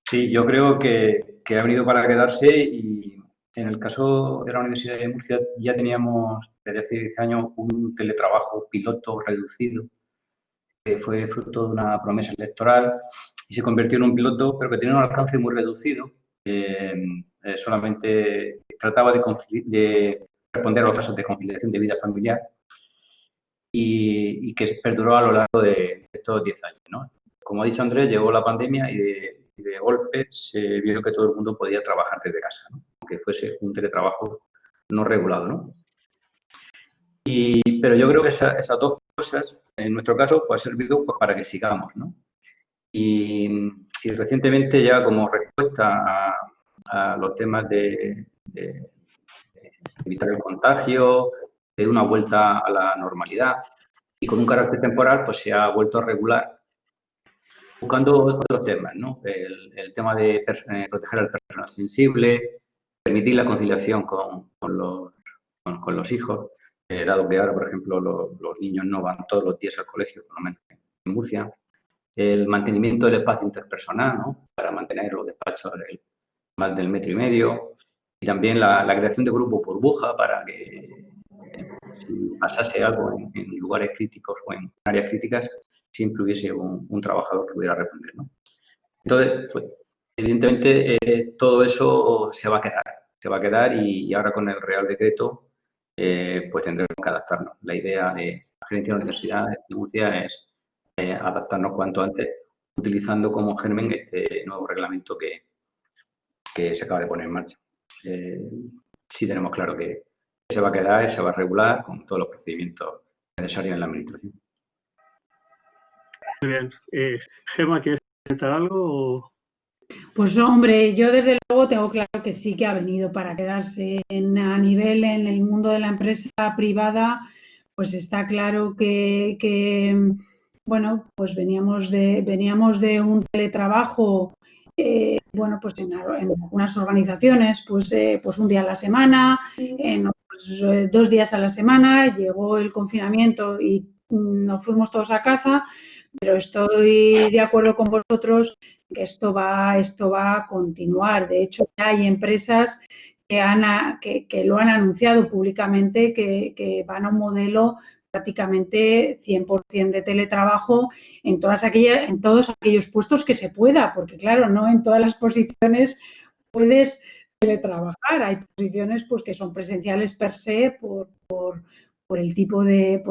Sí, yo creo que ha venido para quedarse y en el caso de la Universidad de Murcia ya teníamos desde hace 10 años un teletrabajo piloto reducido que fue fruto de una promesa electoral y se convirtió en un piloto, pero que tenía un alcance muy reducido. Solamente trataba de responder a los casos de conciliación de vida familiar y que perduró a lo largo de estos 10 años, ¿no? Como ha dicho Andrés, llegó la pandemia y de golpe se vio que todo el mundo podía trabajar desde casa, ¿no? Aunque fuese un teletrabajo no regulado, ¿no? Pero yo creo que esas dos cosas, en nuestro caso, pues, ha servido pues, para que sigamos, ¿no? Y recientemente ya como respuesta a los temas de evitar el contagio, de una vuelta a la normalidad y con un carácter temporal, pues se ha vuelto a regular buscando otros temas, ¿no? El tema de proteger al personal sensible, permitir la conciliación con los hijos, dado que ahora, por ejemplo, los niños no van todos los días al colegio, por lo menos en Murcia. El mantenimiento del espacio interpersonal, ¿no? Para mantener los despachos más del 1,5 metros. Y también la creación de grupos burbuja para que si pasase algo en lugares críticos o en áreas críticas, siempre hubiese un trabajador que pudiera responder, ¿no? Entonces, pues, evidentemente, todo eso se va a quedar y ahora con el Real Decreto, pues tendremos que adaptarnos. La idea de la Gerencia de la Universidad de Murcia es adaptarnos cuanto antes, utilizando como germen este nuevo reglamento que se acaba de poner en marcha. Sí tenemos claro que se va a quedar, se va a regular con todos los procedimientos necesarios en la administración. Muy bien. Gemma, ¿quieres comentar algo? Pues hombre, yo desde luego tengo claro que sí que ha venido para quedarse a nivel en el mundo de la empresa privada, pues está claro que bueno, pues veníamos de un teletrabajo, bueno, pues en algunas organizaciones, pues un día a la semana, en otros 2 días a la semana, llegó el confinamiento y nos fuimos todos a casa, pero estoy de acuerdo con vosotros que esto va a continuar. De hecho, ya hay empresas que lo han anunciado públicamente que van a un modelo prácticamente 100% de teletrabajo en todos aquellos puestos que se pueda, porque claro, no en todas las posiciones puedes teletrabajar. Hay posiciones pues que son presenciales per se por el tipo de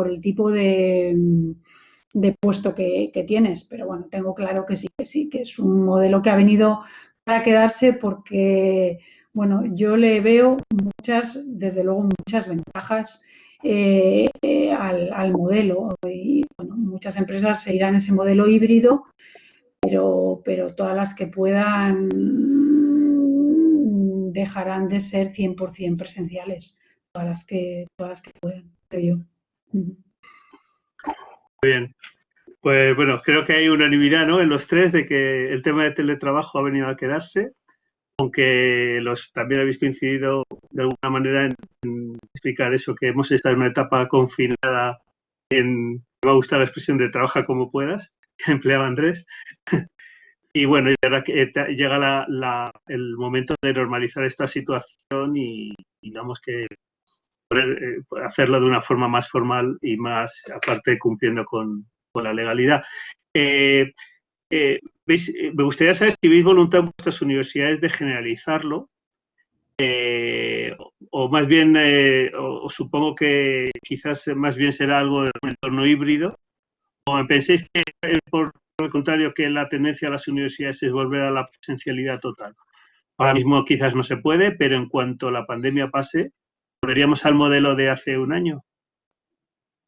puesto que tienes, pero bueno, tengo claro que sí, que es un modelo que ha venido para quedarse porque, bueno, yo le veo desde luego, muchas ventajas al modelo y, bueno, muchas empresas seguirán ese modelo híbrido, pero todas las que puedan dejarán de ser 100% presenciales, todas las que puedan, creo yo. Muy bien. Pues bueno, creo que hay unanimidad, ¿no?, en los tres de que el tema de teletrabajo ha venido a quedarse, aunque también habéis coincidido de alguna manera en explicar eso, que hemos estado en una etapa confinada me va a gustar la expresión de trabaja como puedas, que ha empleado Andrés. Y bueno, es verdad que llega el momento de normalizar esta situación y digamos que hacerlo de una forma más formal y más, aparte, cumpliendo con la legalidad. Me gustaría saber si veis voluntad en vuestras universidades de generalizarlo, o más bien, o supongo que quizás más bien será algo de un entorno híbrido, ¿O pensáis que, por el contrario, que la tendencia a las universidades es volver a la presencialidad total? Ahora mismo quizás no se puede, pero en cuanto la pandemia pase, ¿volveríamos al modelo de hace un año?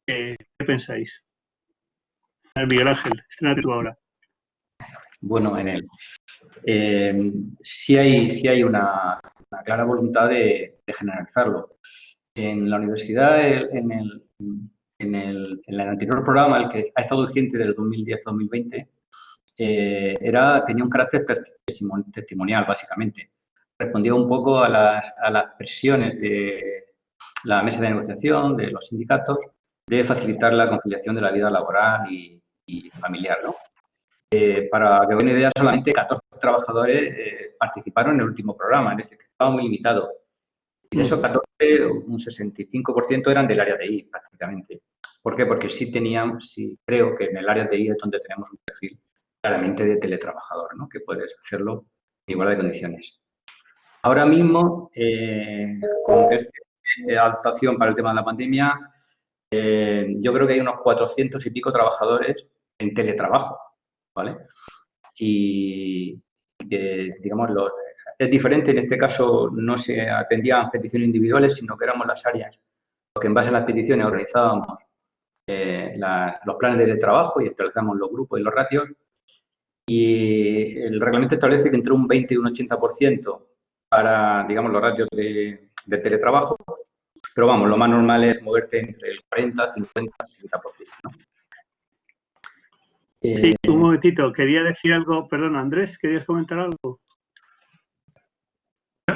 ¿Qué pensáis? Miguel Ángel, estrénate tú ahora. Bueno, en él. Sí hay una clara voluntad de generalizarlo. En la universidad, en el anterior programa, el que ha estado vigente del 2010 a 2020, tenía un carácter testimonial, básicamente. Respondía un poco a las presiones de la mesa de negociación, de los sindicatos, de facilitar la conciliación de la vida laboral y familiar, ¿no? Para que os den una idea, solamente 14 trabajadores participaron en el último programa, es decir, que estaba muy limitado. Y de esos 14, un 65% eran del área de TI, prácticamente. ¿Por qué? Porque sí creo que en el área de TI es donde tenemos un perfil claramente de teletrabajador, ¿no? Que puedes hacerlo en igualdad de condiciones. Ahora mismo, con esta adaptación para el tema de la pandemia, yo creo que hay unos 400 y pico trabajadores en teletrabajo, ¿vale? Y, digamos, es diferente, en este caso no se atendían peticiones individuales, sino que éramos las áreas los que en base a las peticiones organizábamos los planes de trabajo y establecíamos los grupos y los ratios. Y el reglamento establece que entre un 20 y un 80% para, digamos, los ratios de teletrabajo, pero vamos, lo más normal es moverte entre el 40, 50, 60%, ¿no? Sí, un momentito, quería decir algo, perdón, Andrés, ¿querías comentar algo?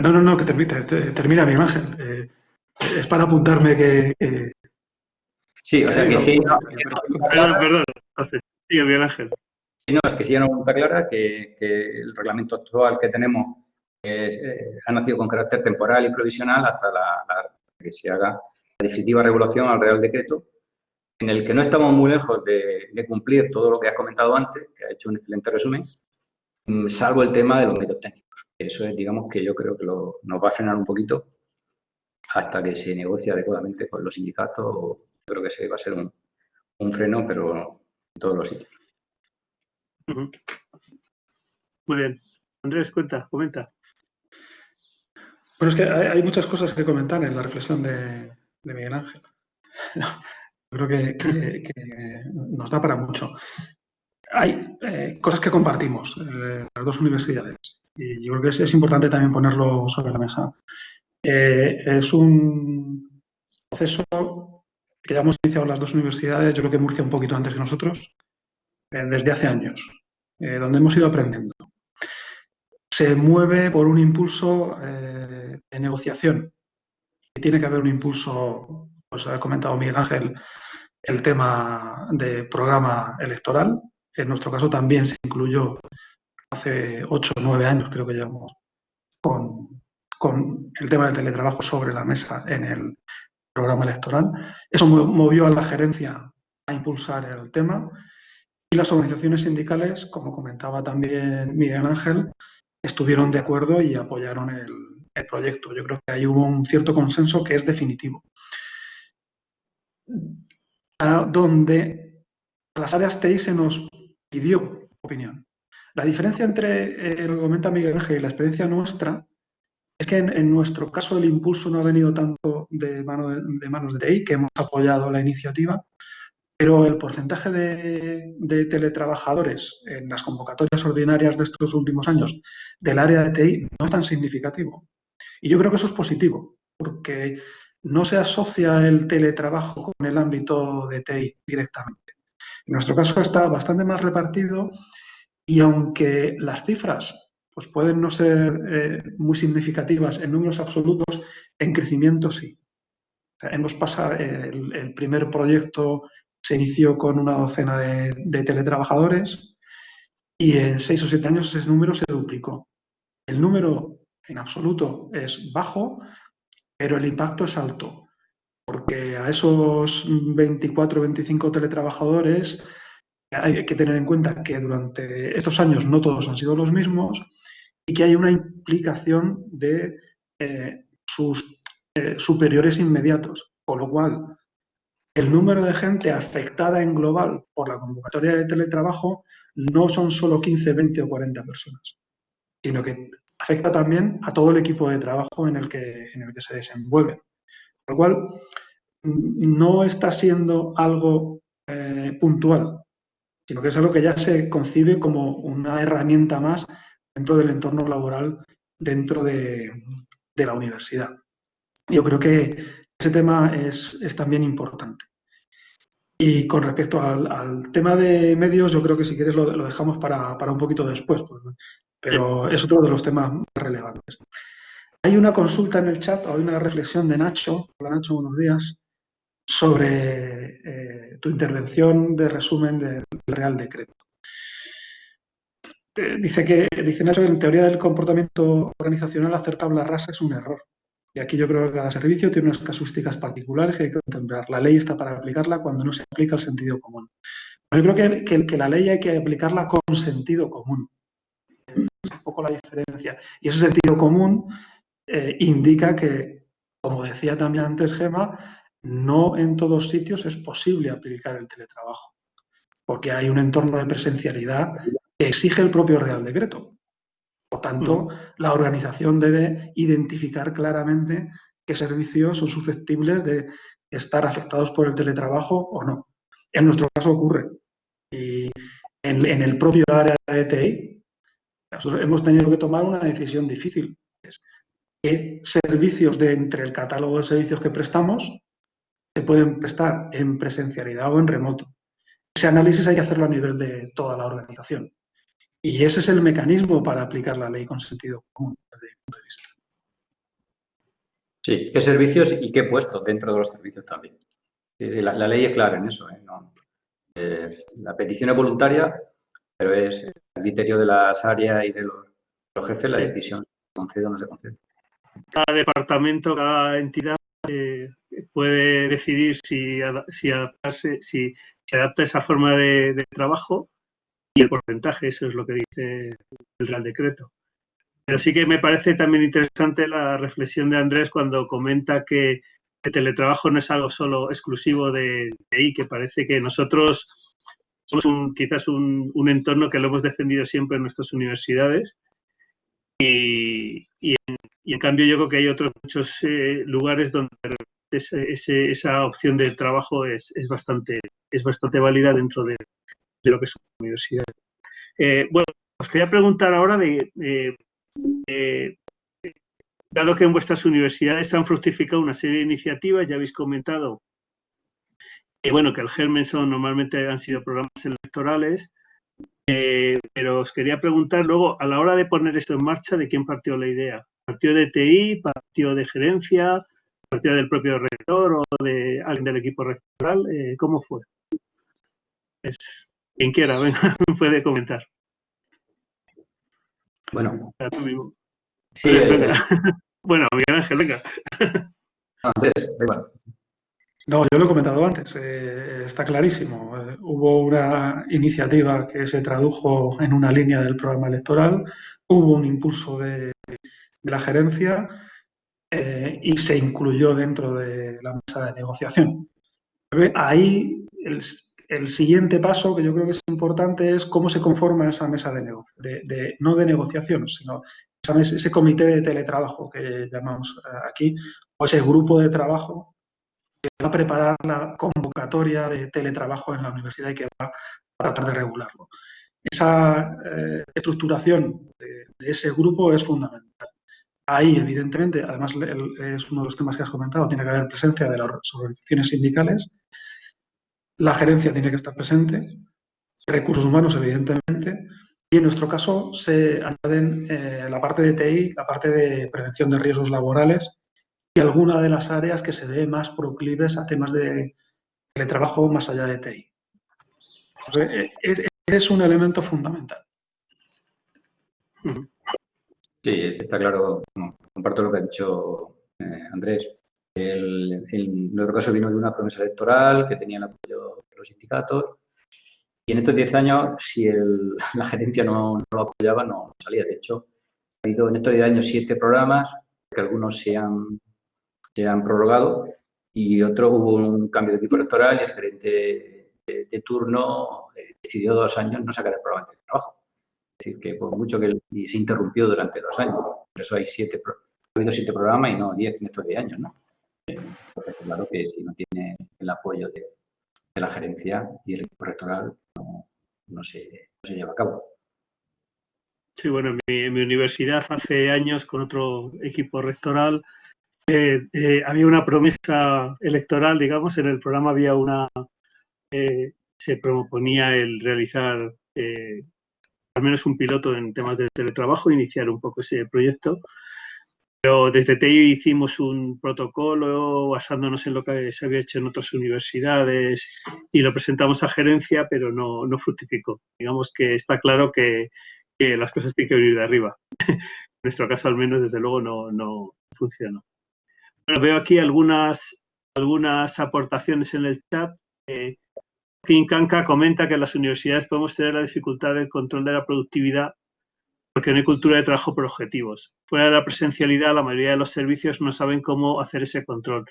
No, que termina mi imagen. Es para apuntarme que sí, o sea que sí. Perdón, entonces, sigue Miguel Ángel. Sí, no, es que sí hay una pregunta clara que el reglamento actual que tenemos ha nacido con carácter temporal y provisional hasta que se haga la definitiva regulación al Real Decreto, en el que no estamos muy lejos de cumplir todo lo que has comentado antes, que ha hecho un excelente resumen, salvo el tema de los medios técnicos. Eso es, digamos, que yo creo que nos va a frenar un poquito hasta que se negocie adecuadamente con los sindicatos. Yo creo que ese va a ser un freno, pero en todos los sitios. Muy bien. Andrés, comenta. Bueno, es que hay muchas cosas que comentar en la reflexión de Miguel Ángel. Creo que nos da para mucho. Hay cosas que compartimos las dos universidades y yo creo que es importante también ponerlo sobre la mesa. Es un proceso que ya hemos iniciado las dos universidades, yo creo que Murcia un poquito antes que nosotros, desde hace años, donde hemos ido aprendiendo. Se mueve por un impulso de negociación y tiene que haber un impulso, pues ha comentado Miguel Ángel, el tema de programa electoral. En nuestro caso también se incluyó hace 8 o 9 años, creo que llevamos, con el tema del teletrabajo sobre la mesa en el programa electoral. Eso movió a la gerencia a impulsar el tema y las organizaciones sindicales, como comentaba también Miguel Ángel, estuvieron de acuerdo y apoyaron el proyecto. Yo creo que ahí hubo un cierto consenso que es definitivo. Donde a las áreas TI se nos pidió opinión. La diferencia entre lo que comenta Miguel Ángel y la experiencia nuestra es que en nuestro caso el impulso no ha venido tanto de manos de TI, que hemos apoyado la iniciativa, pero el porcentaje de teletrabajadores en las convocatorias ordinarias de estos últimos años del área de TI no es tan significativo. Y yo creo que eso es positivo, porque no se asocia el teletrabajo con el ámbito de TI directamente. En nuestro caso está bastante más repartido y aunque las cifras pues pueden no ser muy significativas en números absolutos, en crecimiento sí. O sea, hemos pasado, el primer proyecto se inició con una docena de teletrabajadores y en 6 o 7 años ese número se duplicó. El número en absoluto es bajo, pero el impacto es alto, porque a esos 24 o 25 teletrabajadores hay que tener en cuenta que durante estos años no todos han sido los mismos y que hay una implicación de sus superiores inmediatos, con lo cual el número de gente afectada en global por la convocatoria de teletrabajo no son solo 15, 20 o 40 personas, sino que afecta también a todo el equipo de trabajo en el que se desenvuelve. Por lo cual, no está siendo algo puntual, sino que es algo que ya se concibe como una herramienta más dentro del entorno laboral, dentro de la universidad. Yo creo que ese tema es también importante. Y con respecto al tema de medios, yo creo que si quieres lo dejamos para un poquito después, pero es otro de los temas más relevantes. Hay una consulta en el chat, hay una reflexión de Nacho, hola Nacho, buenos días, sobre tu intervención de resumen del Real Decreto. Dice Nacho que en teoría del comportamiento organizacional hacer tabla rasa es un error. Y aquí yo creo que cada servicio tiene unas casuísticas particulares que hay que contemplar. La ley está para aplicarla cuando no se aplica el sentido común. Yo creo que la ley hay que aplicarla con sentido común. Es un poco la diferencia. Y ese sentido común indica que, como decía también antes Gemma, no en todos sitios es posible aplicar el teletrabajo, porque hay un entorno de presencialidad que exige el propio Real Decreto. Por tanto, la organización debe identificar claramente qué servicios son susceptibles de estar afectados por el teletrabajo o no. En nuestro caso ocurre. Y en el propio área de TI, nosotros hemos tenido que tomar una decisión difícil. ¿Qué servicios de entre el catálogo de servicios que prestamos se pueden prestar en presencialidad o en remoto? Ese análisis hay que hacerlo a nivel de toda la organización. Y ese es el mecanismo para aplicar la ley con sentido común, desde mi punto de vista. Sí, qué servicios y qué puestos dentro de los servicios también. Sí, la ley es clara en eso. No, la petición es voluntaria, pero es el criterio de las áreas y de los jefes la decisión, se concede o no se concede. Cada departamento, cada entidad puede decidir si adapta esa forma de trabajo y el porcentaje, eso es lo que dice el Real Decreto. Pero sí que me parece también interesante la reflexión de Andrés cuando comenta que el teletrabajo no es algo solo exclusivo de TI, que parece que nosotros somos quizás un entorno que lo hemos defendido siempre en nuestras universidades y en cambio yo creo que hay otros muchos lugares donde esa opción de trabajo es bastante válida dentro de lo que es una universidad. Bueno, os quería preguntar ahora dado que en vuestras universidades han fructificado una serie de iniciativas, ya habéis comentado que el germen normalmente han sido programas electorales, pero os quería preguntar luego, a la hora de poner esto en marcha, ¿de quién partió la idea? ¿Partió de TI, partió de gerencia, partió del propio rector o de alguien del equipo rectoral? ¿Cómo fue? Quien quiera, venga, puede comentar. Bueno, sí, bueno, Miguel Ángel, venga. Andrés, venga. No, yo lo he comentado antes, está clarísimo. Hubo una iniciativa que se tradujo en una línea del programa electoral, hubo un impulso de la gerencia y se incluyó dentro de la mesa de negociación. Ahí el siguiente paso que yo creo que es importante es cómo se conforma esa mesa no de negociación, sino ese comité de teletrabajo que llamamos aquí, o ese grupo de trabajo que va a preparar la convocatoria de teletrabajo en la universidad y que va a tratar de regularlo. Esa estructuración de ese grupo es fundamental. Ahí, evidentemente, además es uno de los temas que has comentado, tiene que haber presencia de las organizaciones sindicales, la gerencia tiene que estar presente, recursos humanos, evidentemente, y en nuestro caso se añaden la parte de TI, la parte de prevención de riesgos laborales y alguna de las áreas que se ve más proclives a temas de teletrabajo más allá de TI. Es un elemento fundamental. Sí, está claro, comparto lo que ha dicho Andrés. En nuestro caso vino de una promesa electoral que tenía el apoyo de los sindicatos y en estos 10 años, si la gerencia no lo apoyaba, no salía. De hecho, ha habido en estos 10 años 7 programas, que algunos se han prorrogado y otro hubo un cambio de equipo rectoral y el gerente de turno decidió 2 años no sacar el programa de trabajo. Es decir, que por mucho que se interrumpió durante 2 años, por eso ha habido 7 programas y no 10 en estos 10 años, ¿no? Porque claro que si no tiene el apoyo de la gerencia y el equipo rectoral, no se lleva a cabo. Sí, bueno, en mi universidad hace años con otro equipo rectoral había una promesa electoral, digamos, en el programa había se proponía el realizar al menos un piloto en temas de teletrabajo, iniciar un poco ese proyecto. Pero desde TI hicimos un protocolo basándonos en lo que se había hecho en otras universidades y lo presentamos a gerencia, pero no fructificó. Digamos que está claro que las cosas tienen que venir de arriba. En nuestro caso, al menos, desde luego, no funcionó. Bueno, veo aquí algunas aportaciones en el chat. Kim Kanka comenta que en las universidades podemos tener la dificultad del control de la productividad porque no hay cultura de trabajo por objetivos. Fuera de la presencialidad, la mayoría de los servicios no saben cómo hacer ese control.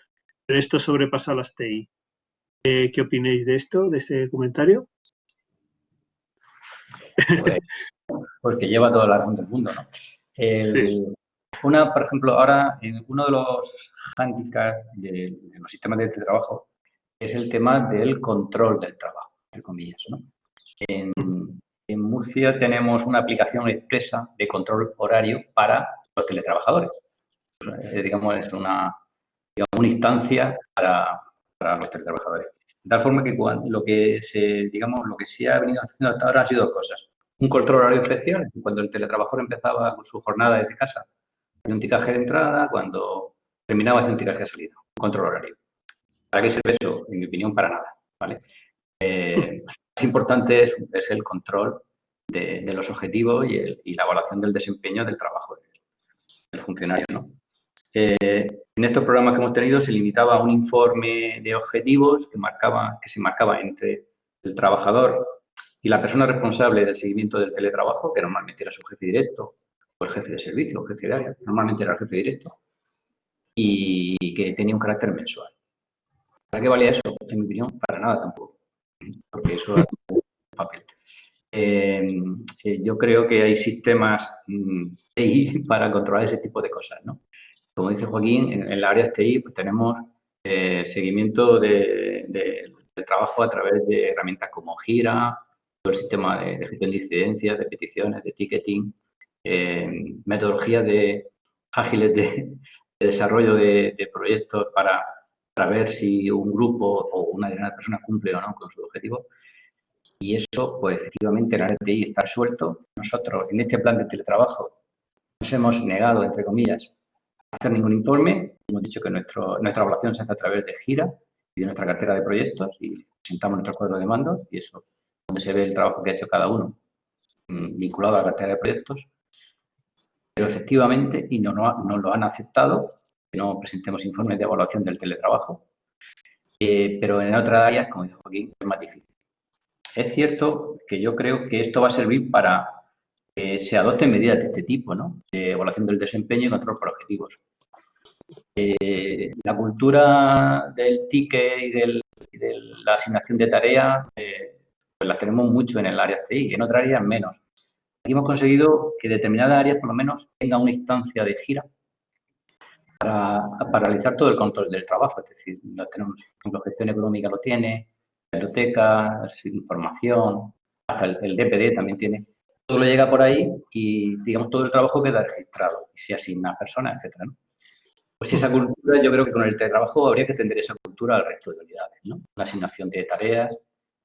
Pero esto sobrepasa las TI. ¿Qué opináis de esto, de este comentario? Pues, porque lleva toda la razón del mundo, ¿no? Sí. Por ejemplo, ahora uno de los hándicaps de los sistemas de teletrabajo es el tema del control del trabajo, entre comillas, ¿no? En Murcia tenemos una aplicación expresa de control horario para los teletrabajadores. Digamos, es una instancia para los teletrabajadores. De tal forma que lo que se ha venido haciendo hasta ahora han sido 2 cosas. Un control horario especial, cuando el teletrabajador empezaba con su jornada desde casa, hacía un ticaje de entrada, cuando terminaba hacía un ticaje de salida. Un control horario. ¿Para qué sirve eso? En mi opinión, para nada, ¿vale? Lo más importante es el control de los objetivos y la evaluación del desempeño del trabajo del funcionario, ¿no? En estos programas que hemos tenido se limitaba a un informe de objetivos que se marcaba entre el trabajador y la persona responsable del seguimiento del teletrabajo, que normalmente era su jefe directo o el jefe de servicio o jefe de área, normalmente era el jefe directo, y que tenía un carácter mensual. ¿Para qué valía eso? En mi opinión, para nada tampoco, porque eso es un papel. Yo creo que hay sistemas TI para controlar ese tipo de cosas, ¿no? Como dice Joaquín, en el área TI pues, tenemos seguimiento del trabajo a través de herramientas como Gira, todo el sistema de gestión de incidencias, de peticiones, de ticketing, metodologías ágiles de desarrollo de proyectos para ver si un grupo o una determinada persona cumple o no con sus objetivos. Y eso, pues efectivamente, en el área TI está suelto. Nosotros, en este plan de teletrabajo, nos hemos negado, entre comillas, hacer ningún informe. Hemos dicho que nuestra evaluación se hace a través de Gira y de nuestra cartera de proyectos y presentamos nuestro cuadro de mandos y eso donde se ve el trabajo que ha hecho cada uno vinculado a la cartera de proyectos. Pero efectivamente, y no lo han aceptado, que no presentemos informes de evaluación del teletrabajo, pero en otras áreas, como dijo Joaquín, es más difícil. Es cierto que yo creo que esto va a servir para que se adopten medidas de este tipo, ¿no? De evaluación del desempeño y control por objetivos. La cultura del ticket y de la asignación de tareas, pues las tenemos mucho en el área TI, en otras áreas menos. Aquí hemos conseguido que determinadas áreas, por lo menos, tengan una instancia de Gira para realizar todo el control del trabajo. Es decir, lo tenemos, por ejemplo, gestión económica lo tiene, bibliotecas, información, hasta el DPD también tiene. Todo lo llega por ahí y, digamos, todo el trabajo queda registrado y se asigna a personas, etcétera, ¿no? Pues esa cultura, yo creo que con el teletrabajo habría que extender esa cultura al resto de unidades, ¿no? La asignación de tareas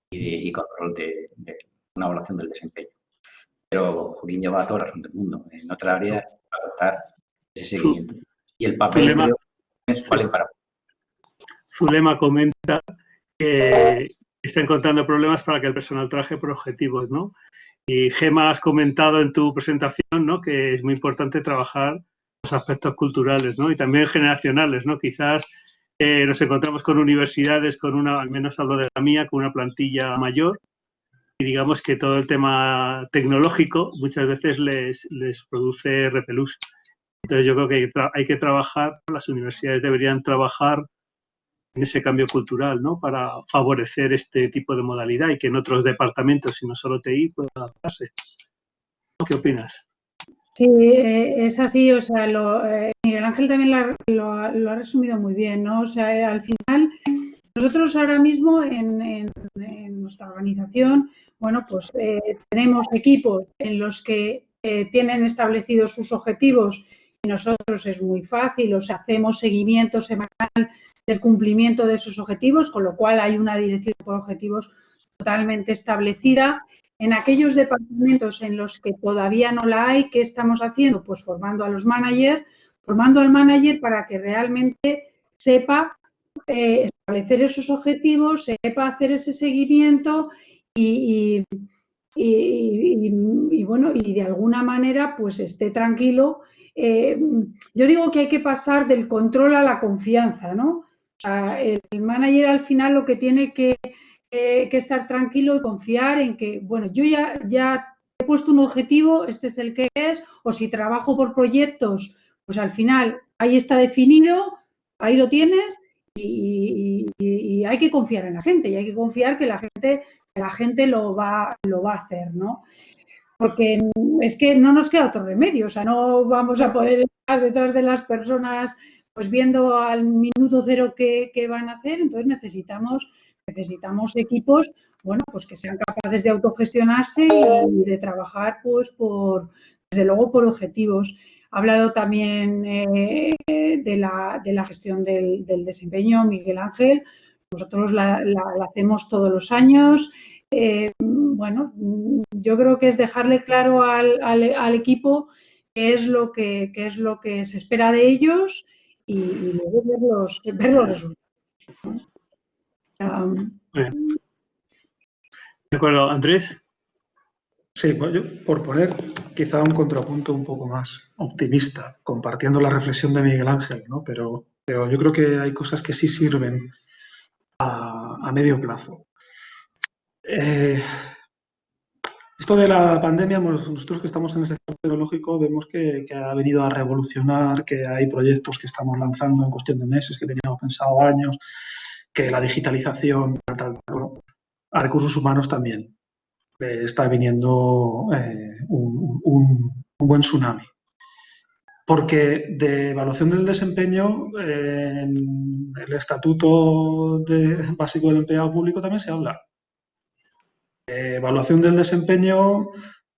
y control de una evaluación del desempeño. Pero Joaquín lleva toda la razón del mundo. En otra área va a costar ese seguimiento. Y el papel creo que vale para... Zulema comenta que está encontrando problemas para que el personal trabaje por objetivos, ¿no? Y Gemma, has comentado en tu presentación, ¿no?, que es muy importante trabajar los aspectos culturales, ¿no?, y también generacionales, ¿no? Quizás nos encontramos con universidades con al menos hablo de la mía, con una plantilla mayor y digamos que todo el tema tecnológico muchas veces les produce repelús. Entonces yo creo que hay que trabajar, las universidades deberían trabajar ese cambio cultural, ¿no? Para favorecer este tipo de modalidad y que en otros departamentos, y no solo TI, pueda adaptarse. ¿Qué opinas? Sí, es así, o sea, Miguel Ángel también lo ha resumido muy bien, ¿no? O sea, al final, nosotros ahora mismo en nuestra organización, bueno, pues tenemos equipos en los que tienen establecidos sus objetivos y nosotros es muy fácil, o sea, hacemos seguimiento semanal del cumplimiento de esos objetivos, con lo cual hay una dirección por objetivos totalmente establecida. En aquellos departamentos en los que todavía no la hay, ¿qué estamos haciendo? Pues formando a los managers, formando al manager para que realmente sepa establecer esos objetivos, sepa hacer ese seguimiento y bueno, y de alguna manera pues esté tranquilo. Yo digo que hay que pasar del control a la confianza, ¿no? O sea, el manager al final lo que tiene que estar tranquilo y confiar en que, bueno, yo ya he puesto un objetivo, este es el que es, o si trabajo por proyectos, pues al final ahí está definido, ahí lo tienes y hay que confiar en la gente y hay que confiar que la gente lo va a hacer, ¿no? Porque es que no nos queda otro remedio, o sea, no vamos a poder estar detrás de las personas pues viendo al minuto cero qué van a hacer, entonces necesitamos equipos, bueno, pues que sean capaces de autogestionarse y de trabajar, pues, desde luego, por objetivos. Ha hablado también de la gestión del desempeño, Miguel Ángel. Nosotros la hacemos todos los años. Bueno, yo creo que es dejarle claro al equipo qué es lo que se espera de ellos y luego ver los resultados. De acuerdo, Andrés. Sí, pues yo, por poner quizá un contrapunto un poco más optimista, compartiendo la reflexión de Miguel Ángel, ¿no? Pero yo creo que hay cosas que sí sirven a medio plazo. Esto de la pandemia, nosotros que estamos en el sector tecnológico vemos que ha venido a revolucionar, que hay proyectos que estamos lanzando en cuestión de meses, que teníamos pensado años, que la digitalización, bueno, a recursos humanos también está viniendo un buen tsunami. Porque de evaluación del desempeño, en el Estatuto Básico del Empleado Público también se habla. Evaluación del desempeño,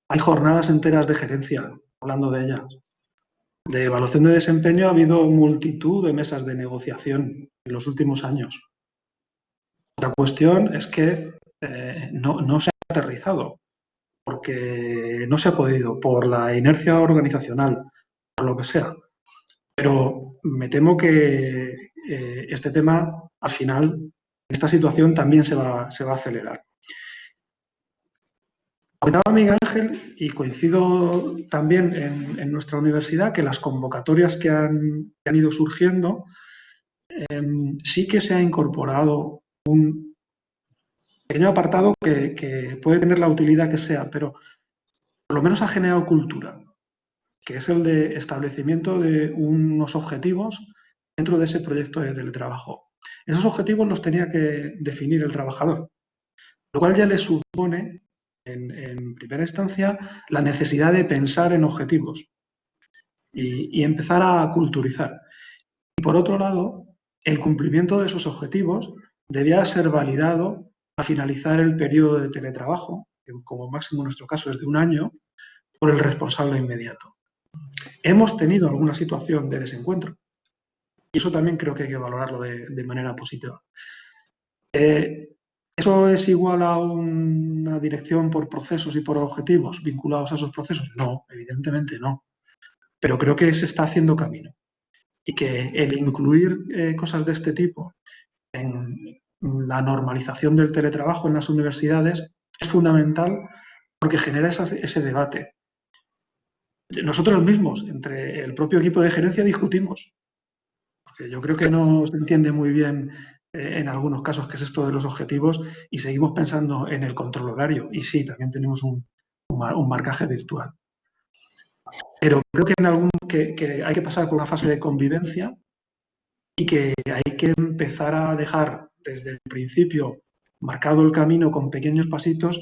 hay jornadas enteras de gerencia, hablando de ellas. De evaluación de desempeño ha habido multitud de mesas de negociación en los últimos años. Otra cuestión es que no se ha aterrizado, porque no se ha podido, por la inercia organizacional, por lo que sea. Pero me temo que este tema, al final, en esta situación también se va a acelerar. Comentaba Miguel Ángel, y coincido también en nuestra universidad, que las convocatorias que han ido surgiendo, sí que se ha incorporado un pequeño apartado que puede tener la utilidad que sea, pero por lo menos ha generado cultura, que es el de establecimiento de unos objetivos dentro de ese proyecto de teletrabajo. Esos objetivos los tenía que definir el trabajador, lo cual ya le supone, en primera instancia, la necesidad de pensar en objetivos y empezar a culturizar. Y por otro lado, el cumplimiento de esos objetivos debía ser validado al finalizar el periodo de teletrabajo, que como máximo en nuestro caso es de 1 año, por el responsable inmediato. Hemos tenido alguna situación de desencuentro y eso también creo que hay que valorarlo de manera positiva. ¿Eso es igual a una dirección por procesos y por objetivos vinculados a esos procesos? No, evidentemente no. Pero creo que se está haciendo camino y que el incluir cosas de este tipo en la normalización del teletrabajo en las universidades es fundamental porque genera ese debate. Nosotros mismos, entre el propio equipo de gerencia, discutimos, porque yo creo que no se entiende muy bien en algunos casos qué es esto de los objetivos y seguimos pensando en el control horario. Y sí, también tenemos un marcaje virtual. Pero creo que que hay que pasar por una fase de convivencia y que hay que empezar a dejar desde el principio marcado el camino con pequeños pasitos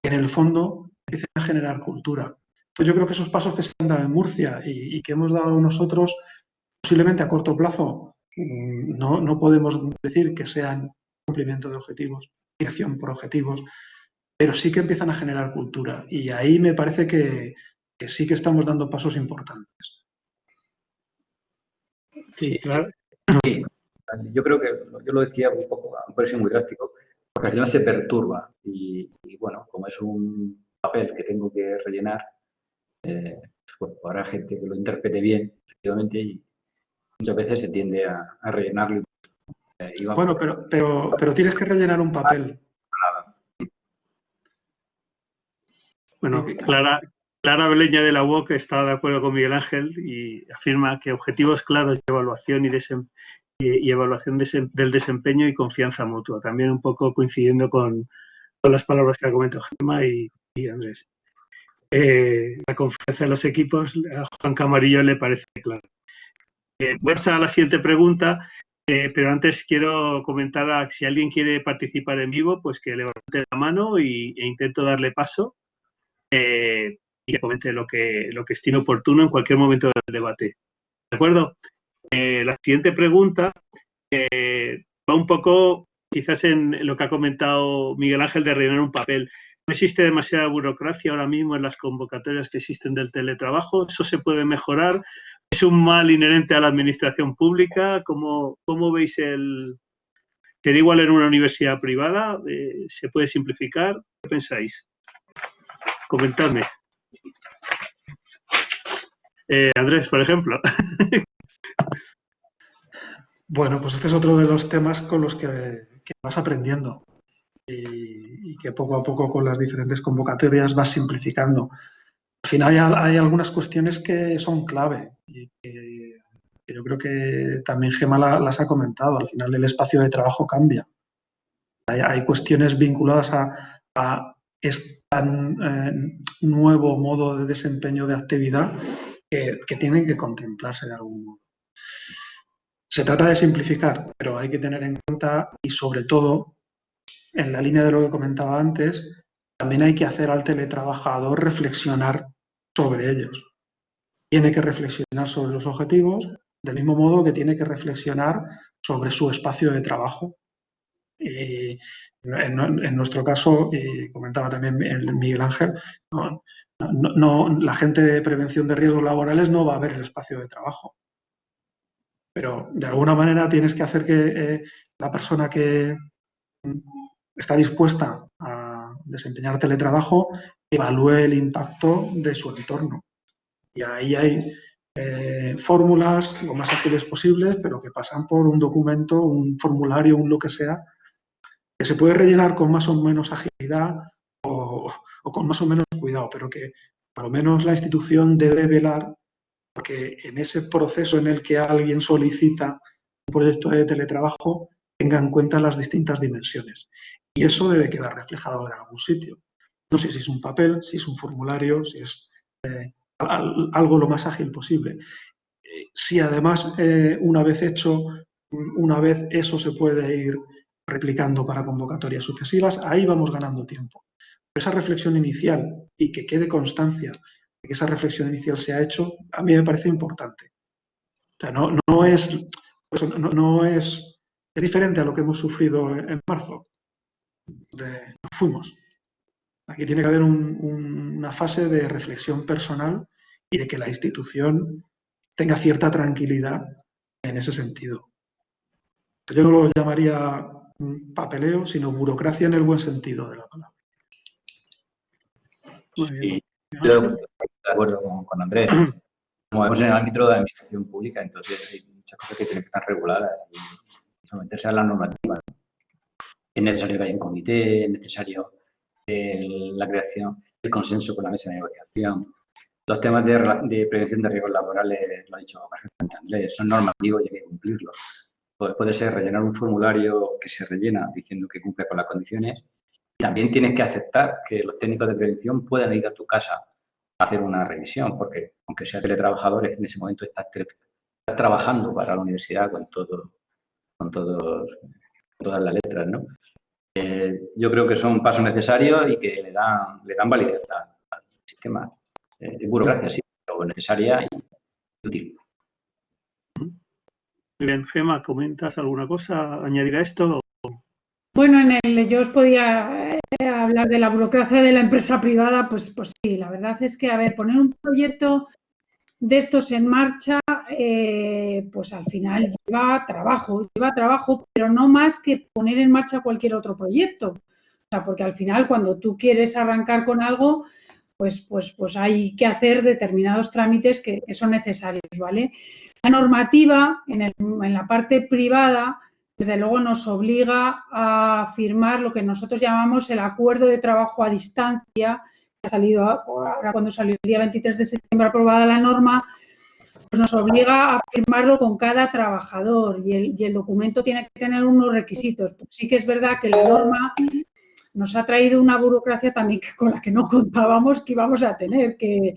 que en el fondo empiecen a generar cultura. Pues yo creo que esos pasos que se han dado en Murcia y que hemos dado nosotros, posiblemente a corto plazo, no podemos decir que sean cumplimiento de objetivos, dirección por objetivos, pero sí que empiezan a generar cultura. Y ahí me parece que sí que estamos dando pasos importantes. Sí, claro. Sí, yo creo que, yo lo decía un poco, a un precio muy drástico, porque al final se perturba y bueno, como es un papel que tengo que rellenar, pues habrá gente que lo interprete bien, efectivamente, y muchas veces se tiende a rellenarlo. Bueno, pero tienes que rellenar un papel. Bueno, Clara Beleña de la UOC está de acuerdo con Miguel Ángel y afirma que objetivos claros de evaluación y evaluación del desempeño y confianza mutua. También un poco coincidiendo con las palabras que ha comentado Gemma y Andrés. La confianza en los equipos, a Juan Camarillo le parece claro. Voy a pasar a la siguiente pregunta, pero antes quiero comentar si alguien quiere participar en vivo, pues que levante la mano e intento darle paso. Y que comente lo que estime oportuno en cualquier momento del debate. ¿De acuerdo? La siguiente pregunta va un poco quizás en lo que ha comentado Miguel Ángel de rellenar un papel. No existe demasiada burocracia ahora mismo en las convocatorias que existen del teletrabajo. ¿Eso se puede mejorar? ¿Es un mal inherente a la administración pública? ¿Cómo veis el...? ¿Sería igual en una universidad privada? ¿Se puede simplificar? ¿Qué pensáis? Comentadme. Andrés, por ejemplo. Bueno, pues este es otro de los temas con los que vas aprendiendo y que poco a poco con las diferentes convocatorias vas simplificando. Al final hay algunas cuestiones que son clave y que yo creo que también Gemma las ha comentado. Al final el espacio de trabajo cambia. Hay cuestiones vinculadas a este nuevo modo de desempeño de actividad que tienen que contemplarse de algún modo. Se trata de simplificar, pero hay que tener en cuenta y sobre todo, en la línea de lo que comentaba antes, también hay que hacer al teletrabajador reflexionar sobre ellos. Tiene que reflexionar sobre los objetivos, del mismo modo que tiene que reflexionar sobre su espacio de trabajo. En nuestro caso, y comentaba también Miguel Ángel, la gente de prevención de riesgos laborales no va a ver el espacio de trabajo. Pero de alguna manera tienes que hacer que la persona que está dispuesta a desempeñar teletrabajo evalúe el impacto de su entorno. Y ahí hay fórmulas lo más ágiles posibles, pero que pasan por un documento, un formulario, un lo que sea, que se puede rellenar con más o menos agilidad o con más o menos cuidado, pero que por lo menos la institución debe velar porque en ese proceso en el que alguien solicita un proyecto de teletrabajo tenga en cuenta las distintas dimensiones. Y eso debe quedar reflejado en algún sitio. No sé si es un papel, si es un formulario, si es algo lo más ágil posible. Si además, una vez hecho, una vez eso se puede ir replicando para convocatorias sucesivas, ahí vamos ganando tiempo. Esa reflexión inicial y que quede constancia de que esa reflexión inicial se ha hecho, a mí me parece importante. O sea, es diferente a lo que hemos sufrido en marzo. Nos fuimos. Aquí tiene que haber una fase de reflexión personal y de que la institución tenga cierta tranquilidad en ese sentido. Yo no lo llamaría papeleo, sino burocracia en el buen sentido de la palabra. Muy bien. Yo estoy de acuerdo con Andrés. Como vemos en el ámbito de la administración pública, entonces hay muchas cosas que tienen que estar reguladas y someterse a la normativa. Es necesario que haya un comité, es necesario la creación, el consenso con la mesa de negociación. Los temas de prevención de riesgos laborales, lo ha dicho perfectamente Andrés, son normativos y hay que cumplirlos. Puede ser rellenar un formulario que se rellena diciendo que cumple con las condiciones. También tienes que aceptar que los técnicos de prevención puedan ir a tu casa a hacer una revisión, porque aunque sea teletrabajadores, en ese momento estás trabajando para la universidad con todas las letras, ¿no? Yo creo que son pasos necesarios y que le dan validez al sistema. Es burocracia, sí, pero necesaria y útil. Muy bien, Gemma, ¿comentas alguna cosa? ¿Añadir a esto? Bueno, yo os podía hablar de la burocracia de la empresa privada, pues sí, la verdad es que, a ver, poner un proyecto de estos en marcha, pues al final lleva trabajo, pero no más que poner en marcha cualquier otro proyecto. O sea, porque al final cuando tú quieres arrancar con algo, pues hay que hacer determinados trámites que son necesarios, ¿vale? La normativa en la parte privada, desde luego, nos obliga a firmar lo que nosotros llamamos el acuerdo de trabajo a distancia, que ha salido ahora cuando salió el día 23 de septiembre aprobada la norma, pues nos obliga a firmarlo con cada trabajador y el documento tiene que tener unos requisitos. Pues sí que es verdad que la norma nos ha traído una burocracia también con la que no contábamos que íbamos a tener que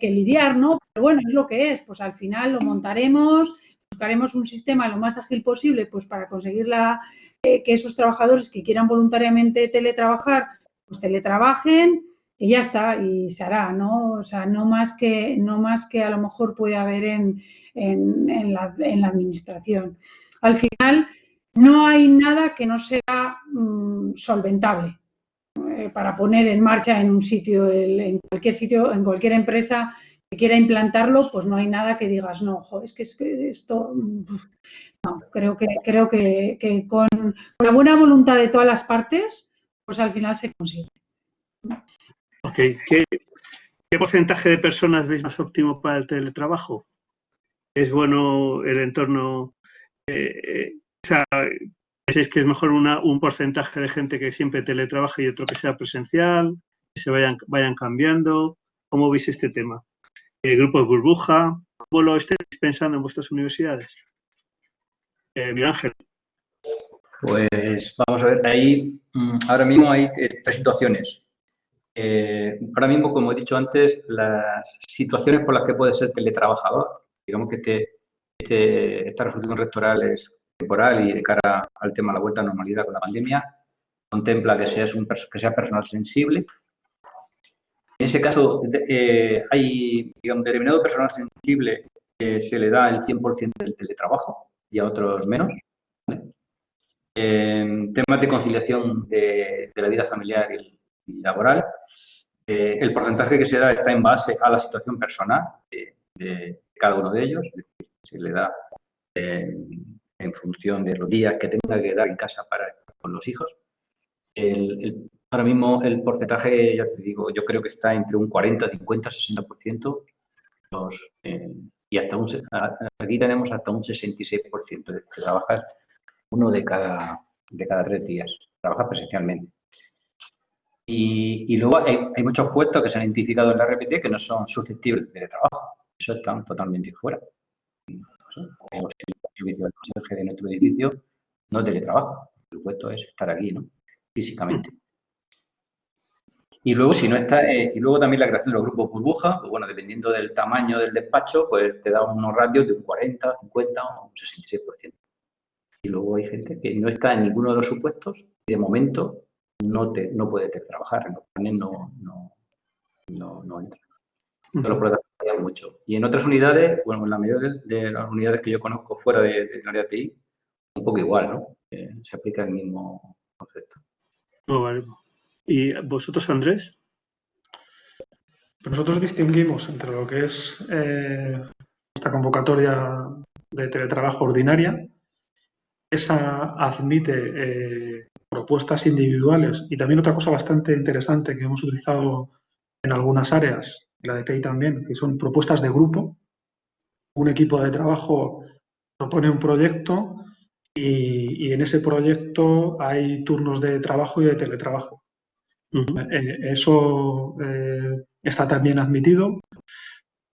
lidiar, ¿no? Pero bueno, es lo que es, pues al final lo montaremos, buscaremos un sistema lo más ágil posible pues para conseguir que esos trabajadores que quieran voluntariamente teletrabajar, pues teletrabajen y ya está, y se hará, ¿no? O sea, no más que a lo mejor puede haber en la administración. Al final, no hay nada que no sea solventable para poner en marcha en un sitio, en cualquier empresa que quiera implantarlo, pues no hay nada que digas, no, es que esto, no, creo que con la buena voluntad de todas las partes, pues al final se consigue. Ok, ¿qué porcentaje de personas veis más óptimo para el teletrabajo? ¿Es bueno el entorno? ¿Pensáis que es mejor un porcentaje de gente que siempre teletrabaja y otro que sea presencial, que se vayan cambiando? ¿Cómo veis este tema? ¿Grupos burbuja? ¿Cómo lo estáis pensando en vuestras universidades? Miguel Ángel. Pues vamos a ver, ahí ahora mismo hay tres situaciones. Ahora mismo, como he dicho antes, las situaciones por las que puede ser teletrabajador, digamos que esta resolución rectoral es temporal y de cara al tema de la vuelta a la normalidad con la pandemia, contempla que sea personal sensible. En ese caso, hay, digamos, determinado personal sensible que se le da el 100% del teletrabajo y a otros menos. ¿Vale? Temas de conciliación de la vida familiar y laboral. El porcentaje que se da está en base a la situación personal de cada uno de ellos, es decir, se le da en función de los días que tenga que dar en casa para estar con los hijos. Ahora mismo el porcentaje, ya te digo, yo creo que está entre un 40, 50, 60%. Y aquí tenemos hasta un 66%, es decir, que trabajas uno de cada 3 días, trabajas presencialmente. Y luego hay muchos puestos que se han identificado en la RPT que no son susceptibles de trabajo. Eso están totalmente fuera. El servicio del conserje de nuestro edificio no teletrabaja. Su puesto es estar aquí, ¿no? Físicamente. Y luego, si no está, y luego también la creación de los grupos burbuja, pues bueno, dependiendo del tamaño del despacho, pues te da unos ratios de un 40, 50 o un 66%. Y luego hay gente que no está en ninguno de los supuestos y de momento no puede trabajar, en los planes no entra. Entonces, los protocolos varían mucho. Y en otras unidades, bueno, en la mayoría de las unidades que yo conozco fuera del área de TI, un poco igual, ¿no? Se aplica el mismo concepto. Oh, vale. ¿Y vosotros, Andrés? Nosotros distinguimos entre lo que es esta convocatoria de teletrabajo ordinaria. Esa admite propuestas individuales y también otra cosa bastante interesante que hemos utilizado en algunas áreas, la de TI también, que son propuestas de grupo. Un equipo de trabajo propone un proyecto y en ese proyecto hay turnos de trabajo y de teletrabajo. Eso está también admitido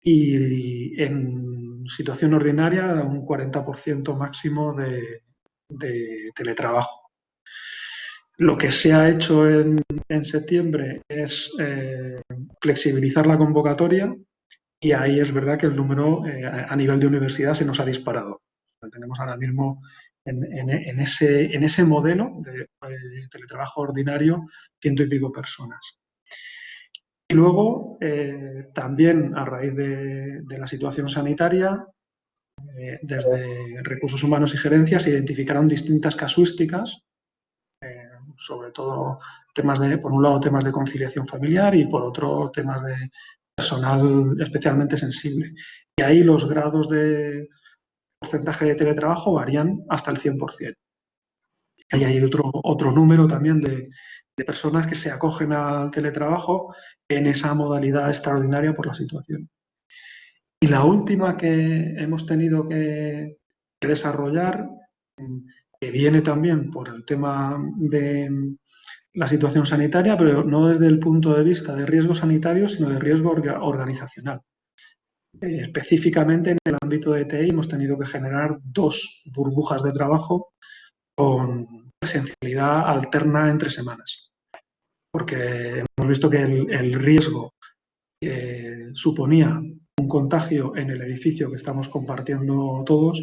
y en situación ordinaria un 40% máximo de teletrabajo. Lo que se ha hecho en septiembre es flexibilizar la convocatoria y ahí es verdad que el número a nivel de universidad se nos ha disparado. Tenemos ahora mismo en ese modelo de teletrabajo ordinario 100 y pico personas. Y luego, también a raíz de la situación sanitaria, desde Recursos Humanos y Gerencia se identificaron distintas casuísticas, sobre todo temas por un lado, temas de conciliación familiar y por otro, temas de personal especialmente sensible. Y ahí los grados de porcentaje de teletrabajo varían hasta el 100%. Ahí hay otro número también de personas que se acogen al teletrabajo en esa modalidad extraordinaria por la situación. Y la última que hemos tenido que desarrollar, que viene también por el tema de la situación sanitaria, pero no desde el punto de vista de riesgo sanitario, sino de riesgo organizacional. Específicamente en el ámbito de TI hemos tenido que generar 2 burbujas de trabajo con presencialidad alterna entre semanas. Porque hemos visto que el riesgo que suponía un contagio en el edificio que estamos compartiendo todos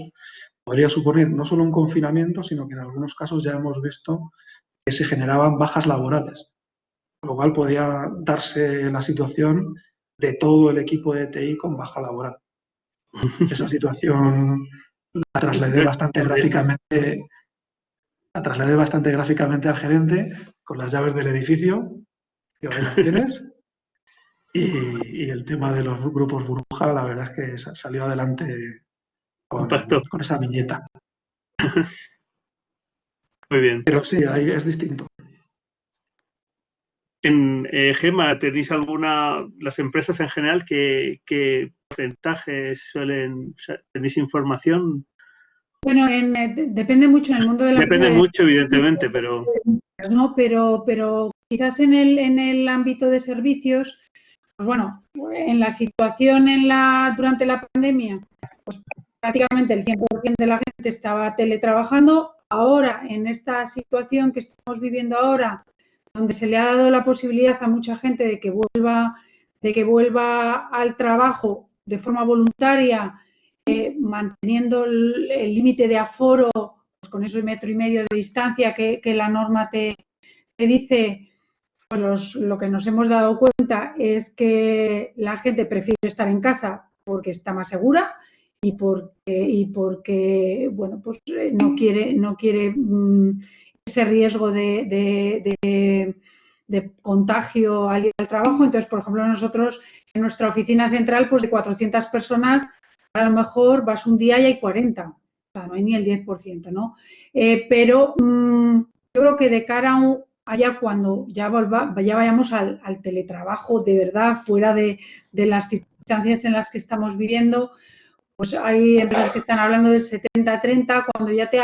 podría suponer no solo un confinamiento, sino que en algunos casos ya hemos visto que se generaban bajas laborales, con lo cual podía darse la situación de todo el equipo de TI con baja laboral. Esa situación la trasladé bastante gráficamente al gerente con las llaves del edificio, que ahí las tienes. Y el tema de los grupos burbuja, la verdad es que salió adelante con esa viñeta. Muy bien. Pero sí, ahí es distinto. Gemma, ¿tenéis las empresas en general, qué porcentajes tenéis información? Bueno, depende mucho en el mundo de la... Depende mucho, evidentemente, pero... No, pero quizás en el ámbito de servicios, pues bueno, en la situación durante la pandemia, pues prácticamente el 100% de la gente estaba teletrabajando. Ahora, en esta situación que estamos viviendo ahora, donde se le ha dado la posibilidad a mucha gente de que vuelva al trabajo de forma voluntaria, manteniendo el límite de aforo, pues con ese 1,5 metros de distancia que la norma te dice, pues lo que nos hemos dado cuenta es que la gente prefiere estar en casa porque está más segura y porque bueno, pues no quiere ese riesgo de contagio al ir al trabajo. Entonces, por ejemplo, nosotros en nuestra oficina central, pues de 400 personas, a lo mejor vas un día y hay 40, o sea, no hay ni el 10%, ¿no? Pero yo creo que de cara allá cuando ya vayamos al teletrabajo de verdad, fuera de las circunstancias en las que estamos viviendo, pues hay empresas que están hablando del 70-30, cuando ya te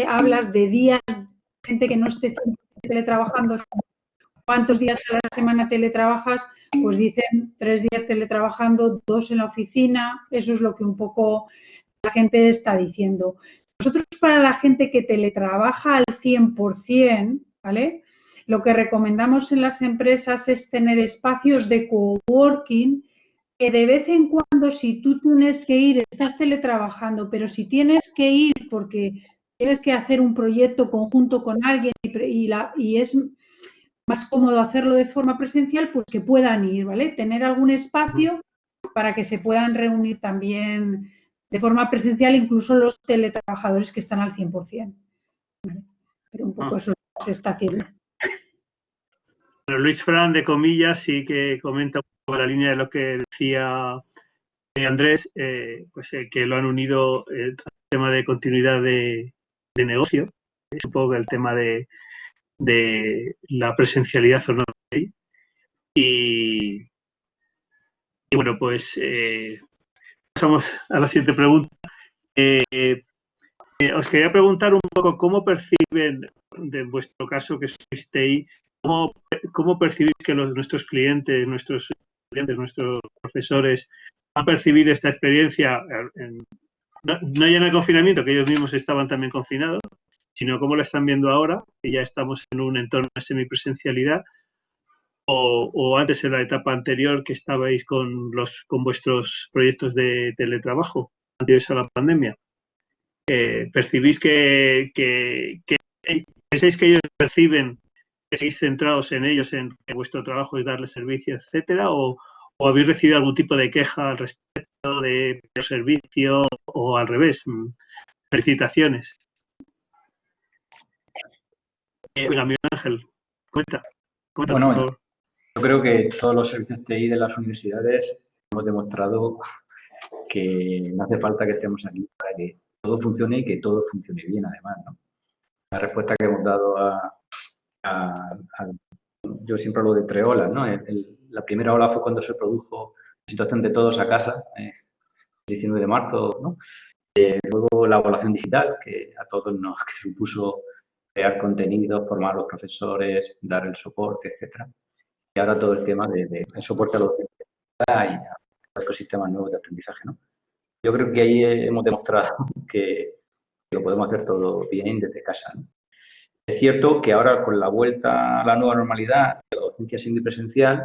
hablas de días, gente que no esté teletrabajando, ¿cuántos días a la semana teletrabajas? Pues dicen 3 días teletrabajando, 2 en la oficina, eso es lo que un poco la gente está diciendo. Nosotros, para la gente que teletrabaja al 100%, ¿vale? Lo que recomendamos en las empresas es tener espacios de coworking que de vez en cuando, si tú tienes que ir, estás teletrabajando, pero si tienes que ir porque tienes que hacer un proyecto conjunto con alguien y es más cómodo hacerlo de forma presencial, pues que puedan ir, ¿vale? Tener algún espacio para que se puedan reunir también de forma presencial, incluso los teletrabajadores que están al 100%. ¿Vale? Pero un poco eso se está haciendo. Bueno, Luis Fran, de comillas, sí que comenta un poco la línea de lo que decía Andrés, pues que lo han unido al tema de continuidad de negocio. Supongo que el tema de la presencialidad o no. Y bueno, pues pasamos a la siguiente pregunta. Os quería preguntar un poco cómo perciben, en vuestro caso que sois TI, cómo percibís que nuestros clientes, nuestros profesores han percibido esta experiencia, no ya en el confinamiento, que ellos mismos estaban también confinados, sino cómo la están viendo ahora, que ya estamos en un entorno de semipresencialidad. o antes en la etapa anterior que estabais con vuestros proyectos de teletrabajo anteriores a la pandemia? ¿Percibís que pensáis que ellos perciben que seguís centrados en ellos, en que vuestro trabajo es darles servicio, etcétera, o habéis recibido algún tipo de queja al respecto de servicio o al revés? Felicitaciones. Venga, Miguel Ángel, comenta, Bueno, por favor. yo creo que todos los servicios TI de las universidades hemos demostrado que no hace falta que estemos aquí para que todo funcione y que todo funcione bien, además, ¿no? La respuesta que hemos dado yo siempre hablo de 3 olas, ¿no? La primera ola fue cuando se produjo la situación de todos a casa, el 19 de marzo, ¿no? Luego la evaluación digital, que a todos nos supuso crear contenidos, formar a los profesores, dar el soporte, etcétera. Y ahora todo el tema del soporte a los y a ecosistemas nuevos de aprendizaje, ¿no? Yo creo que ahí hemos demostrado que lo podemos hacer todo bien desde casa, ¿no? Es cierto que ahora con la vuelta a la nueva normalidad, la docencia semipresencial,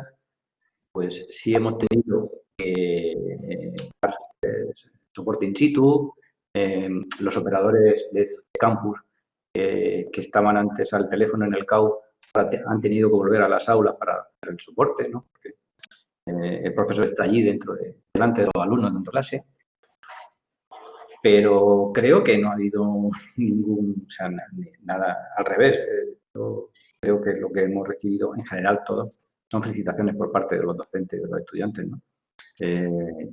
pues sí hemos tenido que dar soporte in situ. Los operadores de campus que estaban antes al teléfono en el CAU han tenido que volver a las aulas para hacer el soporte, ¿no? Porque el profesor está allí delante de los alumnos dentro de clase. Pero creo que no ha habido nada al revés. Yo creo que lo que hemos recibido en general todos son felicitaciones por parte de los docentes y de los estudiantes, ¿no?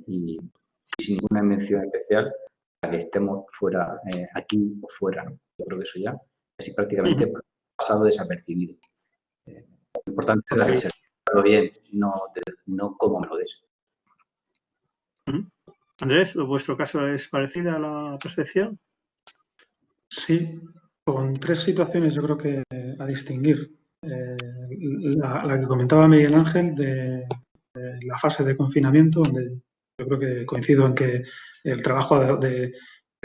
Y sin ninguna mención especial a que estemos fuera, aquí o fuera, ¿no? Yo creo que eso ya así prácticamente ha pasado desapercibido. Lo importante es hacerlo bien, no cómo me lo des. Andrés, ¿vuestro caso es parecida a la percepción? Sí, con 3 situaciones yo creo que a distinguir. La que comentaba Miguel Ángel de la fase de confinamiento, donde yo creo que coincido en que el trabajo de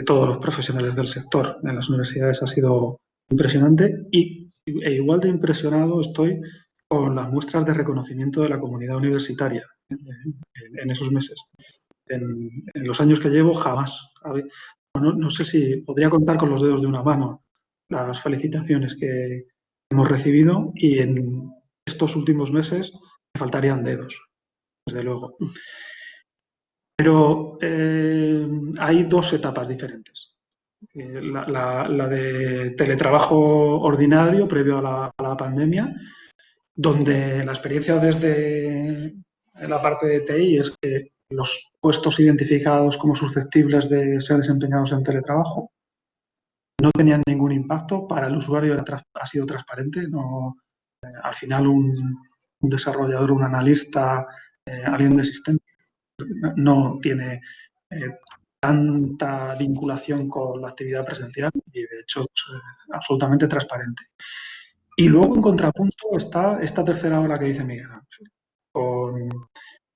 todos los profesionales del sector en las universidades ha sido impresionante e igual de impresionado estoy con las muestras de reconocimiento de la comunidad universitaria en esos meses. En los años que llevo, jamás. No sé si podría contar con los dedos de una mano las felicitaciones que hemos recibido y en estos últimos meses me faltarían dedos, desde luego. Pero hay 2 etapas diferentes. La de teletrabajo ordinario previo a la pandemia, donde la experiencia desde la parte de TI es que los puestos identificados como susceptibles de ser desempeñados en teletrabajo no tenían ningún impacto. Para el usuario ha sido transparente. No, al final un desarrollador, un analista, alguien de sistema no tiene tanta vinculación con la actividad presencial y de hecho es absolutamente transparente. Y luego en contrapunto está esta tercera ola que dice Miguel Ángel, con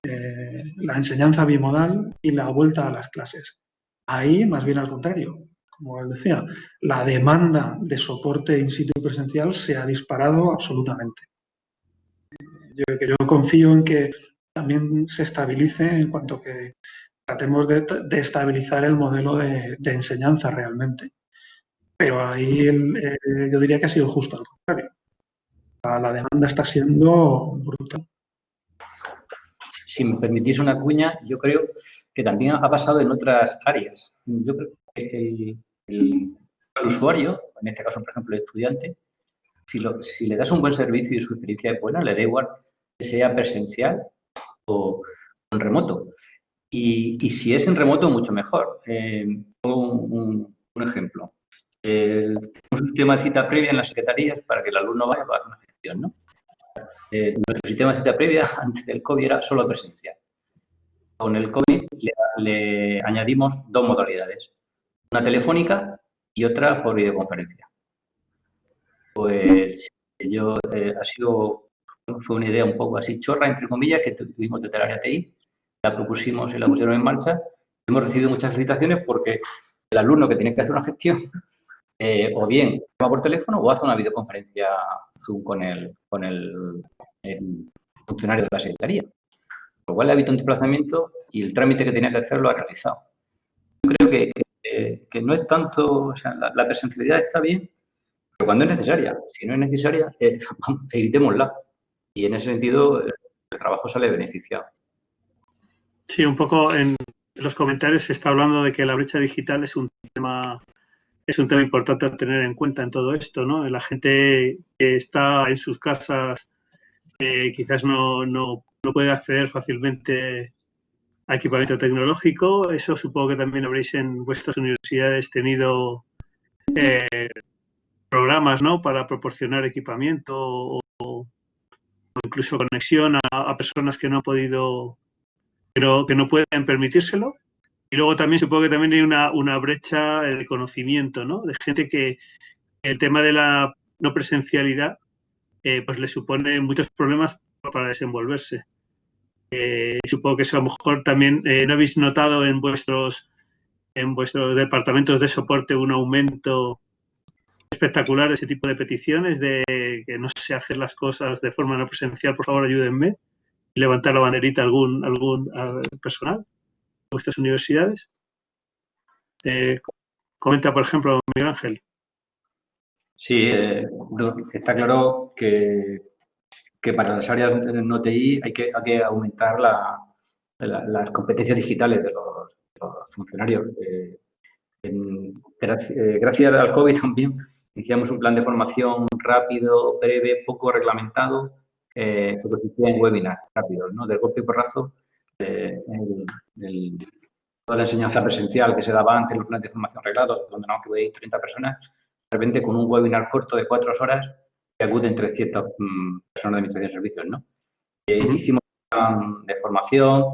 la enseñanza bimodal y la vuelta a las clases. Ahí, más bien al contrario, como él decía, la demanda de soporte in situ presencial se ha disparado absolutamente. Yo confío en que también se estabilice en cuanto que tratemos de estabilizar el modelo de enseñanza realmente. Pero ahí yo diría que ha sido justo al contrario. La demanda está siendo brutal. Si me permitís una cuña, yo creo que también ha pasado en otras áreas. Yo creo que el usuario, en este caso, por ejemplo, el estudiante, si le das un buen servicio y su experiencia es buena, le da igual que sea presencial o en remoto. Y si es en remoto, mucho mejor. Un ejemplo. Un sistema de cita previa en las secretarías para que el alumno vaya para hacer una gestión, ¿no? Nuestro sistema de cita previa antes del COVID era solo presencial. Con el COVID le añadimos 2 modalidades, una telefónica y otra por videoconferencia. Pues fue una idea un poco así chorra, entre comillas, que tuvimos desde el área TI, la propusimos y la pusieron en marcha. Hemos recibido muchas felicitaciones porque el alumno que tiene que hacer una gestión o bien llama por teléfono o hace una videoconferencia Zoom con el funcionario de la Secretaría. Por lo cual le ha habido un desplazamiento y el trámite que tenía que hacer lo ha realizado. Yo creo que no es tanto, o sea, la presencialidad está bien, pero cuando es necesaria. Si no es necesaria, evitémosla. Y en ese sentido, el trabajo sale beneficiado. Sí, un poco en los comentarios se está hablando de que la brecha digital es un tema importante a tener en cuenta en todo esto, ¿no? La gente que está en sus casas quizás no puede acceder fácilmente a equipamiento tecnológico. Eso supongo que también habréis en vuestras universidades tenido programas, ¿no?, para proporcionar equipamiento o incluso conexión a personas que no han podido, que no pueden permitírselo. Y luego también supongo que también hay una brecha de conocimiento, ¿no?, de gente que el tema de la no presencialidad pues le supone muchos problemas para desenvolverse. Supongo que eso a lo mejor también no habéis notado en vuestros departamentos de soporte un aumento espectacular de ese tipo de peticiones de que no sé hacer las cosas de forma no presencial, por favor ayúdenme, y levantar la banderita a algún personal de vuestras universidades. Comenta, por ejemplo, Miguel Ángel. Sí, está claro que para las áreas no TI hay que aumentar las competencias digitales de los funcionarios. Gracias al COVID también iniciamos un plan de formación rápido, breve, poco reglamentado, que consistía en webinars rápidos, ¿no? Del golpe y porrazo, toda la enseñanza presencial que se daba antes, los planes de formación reglados, donde no, que voy a ir 30 personas, de repente con un webinar corto de 4 horas que acuden 300 personas de administración de servicios, ¿no? Hicimos un plan de formación,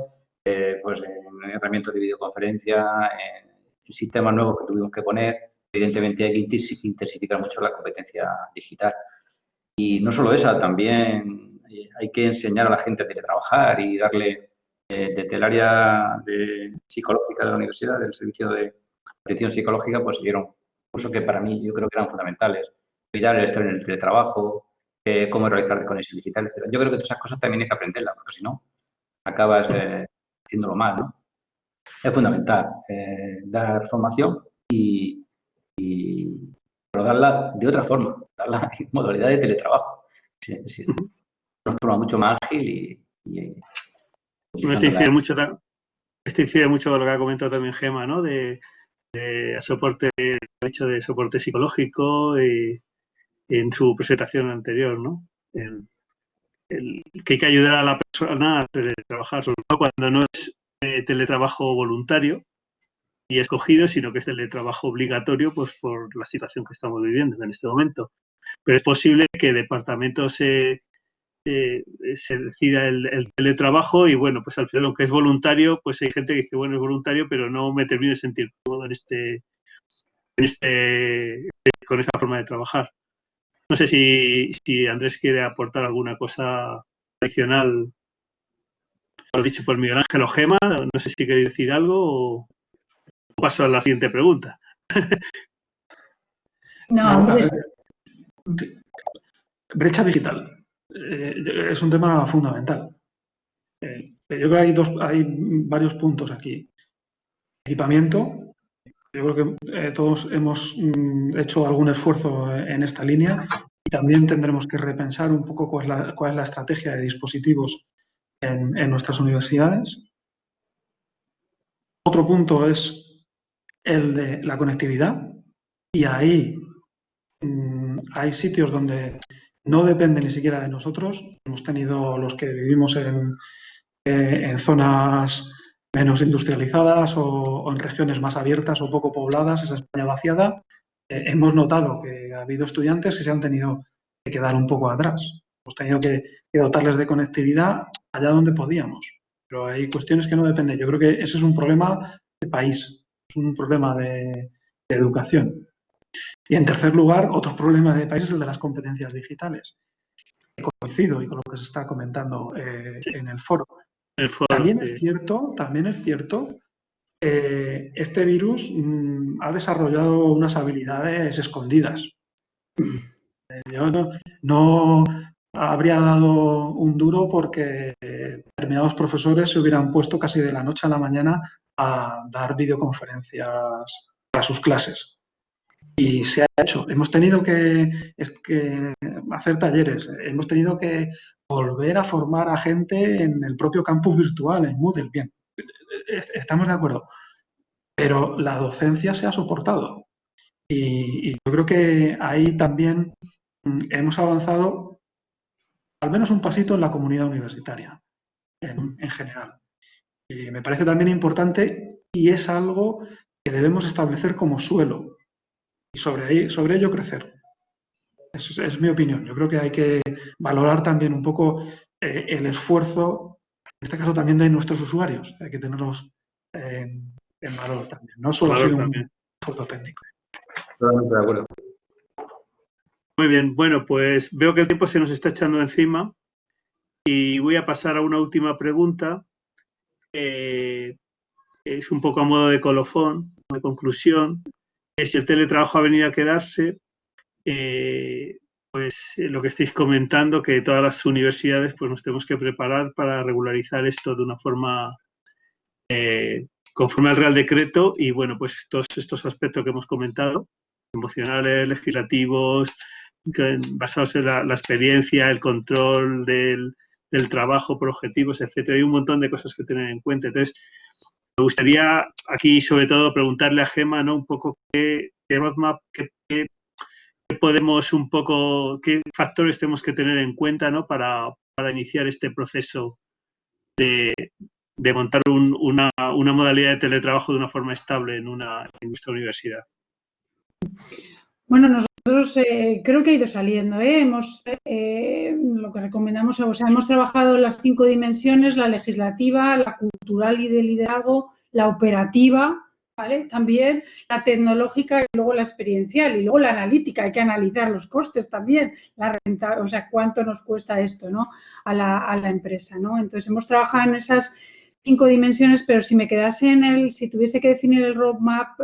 pues en herramientas de videoconferencia, en sistemas nuevos que tuvimos que poner. Evidentemente hay que intensificar mucho la competencia digital. Y no solo esa, también hay que enseñar a la gente a teletrabajar y darle, desde el área psicológica de la universidad, del servicio de atención psicológica, pues dieron cursos que para mí yo creo que eran fundamentales. Evitar el estrés en el teletrabajo, cómo realizar conexiones digitales, etc. Yo creo que todas esas cosas también hay que aprenderlas, porque si no, acabas haciéndolo mal, ¿no? Es fundamental dar formación pero darla de otra forma, darla en modalidad de teletrabajo. Sí, de una forma mucho más ágil Esto incide mucho lo que ha comentado también Gemma, ¿no? De soporte, el hecho de soporte psicológico en su presentación anterior, ¿no? Que hay que ayudar a la persona a teletrabajar, sobre todo cuando no es teletrabajo voluntario y escogido, sino que es teletrabajo obligatorio, pues por la situación que estamos viviendo en este momento. Pero es posible que departamentos se decida el teletrabajo y, bueno, pues al final, aunque es voluntario, pues hay gente que dice, bueno, es voluntario, pero no me termino de sentir cómodo con esta forma de trabajar. No sé si Andrés quiere aportar alguna cosa adicional a lo dicho por Miguel Ángel o Gemma. No sé si quiere decir algo o paso a la siguiente pregunta. No, brecha digital. Es un tema fundamental. Yo creo que hay varios puntos aquí. Equipamiento. Yo creo que todos hemos hecho algún esfuerzo en esta línea y también tendremos que repensar un poco cuál es la estrategia de dispositivos en nuestras universidades. Otro punto es el de la conectividad y ahí hay sitios donde no depende ni siquiera de nosotros. Hemos tenido los que vivimos en zonas menos industrializadas o en regiones más abiertas o poco pobladas, esa España vaciada, hemos notado que ha habido estudiantes que se han tenido que quedar un poco atrás. Hemos tenido que dotarles de conectividad allá donde podíamos. Pero hay cuestiones que no dependen. Yo creo que ese es un problema de país, es un problema de educación. Y en tercer lugar, otro problema de país es el de las competencias digitales. Coincido y con lo que se está comentando en el foro. También es cierto, este virus ha desarrollado unas habilidades escondidas. Yo no habría dado un duro porque determinados profesores se hubieran puesto casi de la noche a la mañana a dar videoconferencias para sus clases. Y se ha hecho. Hemos tenido que hacer talleres, hemos tenido que volver a formar a gente en el propio campus virtual, en Moodle. Bien, estamos de acuerdo. Pero la docencia se ha soportado. Y yo creo que ahí también hemos avanzado al menos un pasito en la comunidad universitaria, en general. Y me parece también importante y es algo que debemos establecer como suelo y sobre ello crecer. Es mi opinión. Yo creo que hay que valorar también un poco el esfuerzo, en este caso también de nuestros usuarios. Hay que tenerlos en valor también. No solo ha sido un esfuerzo técnico. Totalmente de acuerdo. Muy bien, bueno, pues veo que el tiempo se nos está echando encima y voy a pasar a una última pregunta. Es un poco a modo de colofón, de conclusión. Si el teletrabajo ha venido a quedarse, pues lo que estáis comentando, que todas las universidades pues nos tenemos que preparar para regularizar esto de una forma conforme al Real Decreto y bueno, pues todos estos aspectos que hemos comentado, emocionales, legislativos, basados en la experiencia, el control del trabajo por objetivos, etcétera. Hay un montón de cosas que tener en cuenta. Entonces, me gustaría aquí, sobre todo, preguntarle a Gemma, ¿no? Un poco qué roadmap, qué podemos un poco, qué factores tenemos que tener en cuenta, ¿no? Para iniciar este proceso de montar una modalidad de teletrabajo de una forma estable en nuestra universidad. Bueno, nosotros creo que ha ido saliendo. Lo que recomendamos, o sea, hemos trabajado las 5 dimensiones: la legislativa, la cultural y de liderazgo, la operativa, ¿vale? También la tecnológica y luego la experiencial y luego la analítica. Hay que analizar los costes también, la renta, o sea, cuánto nos cuesta esto, ¿no? A la empresa, ¿no? Entonces hemos trabajado en esas 5 dimensiones, pero si me quedase si tuviese que definir el roadmap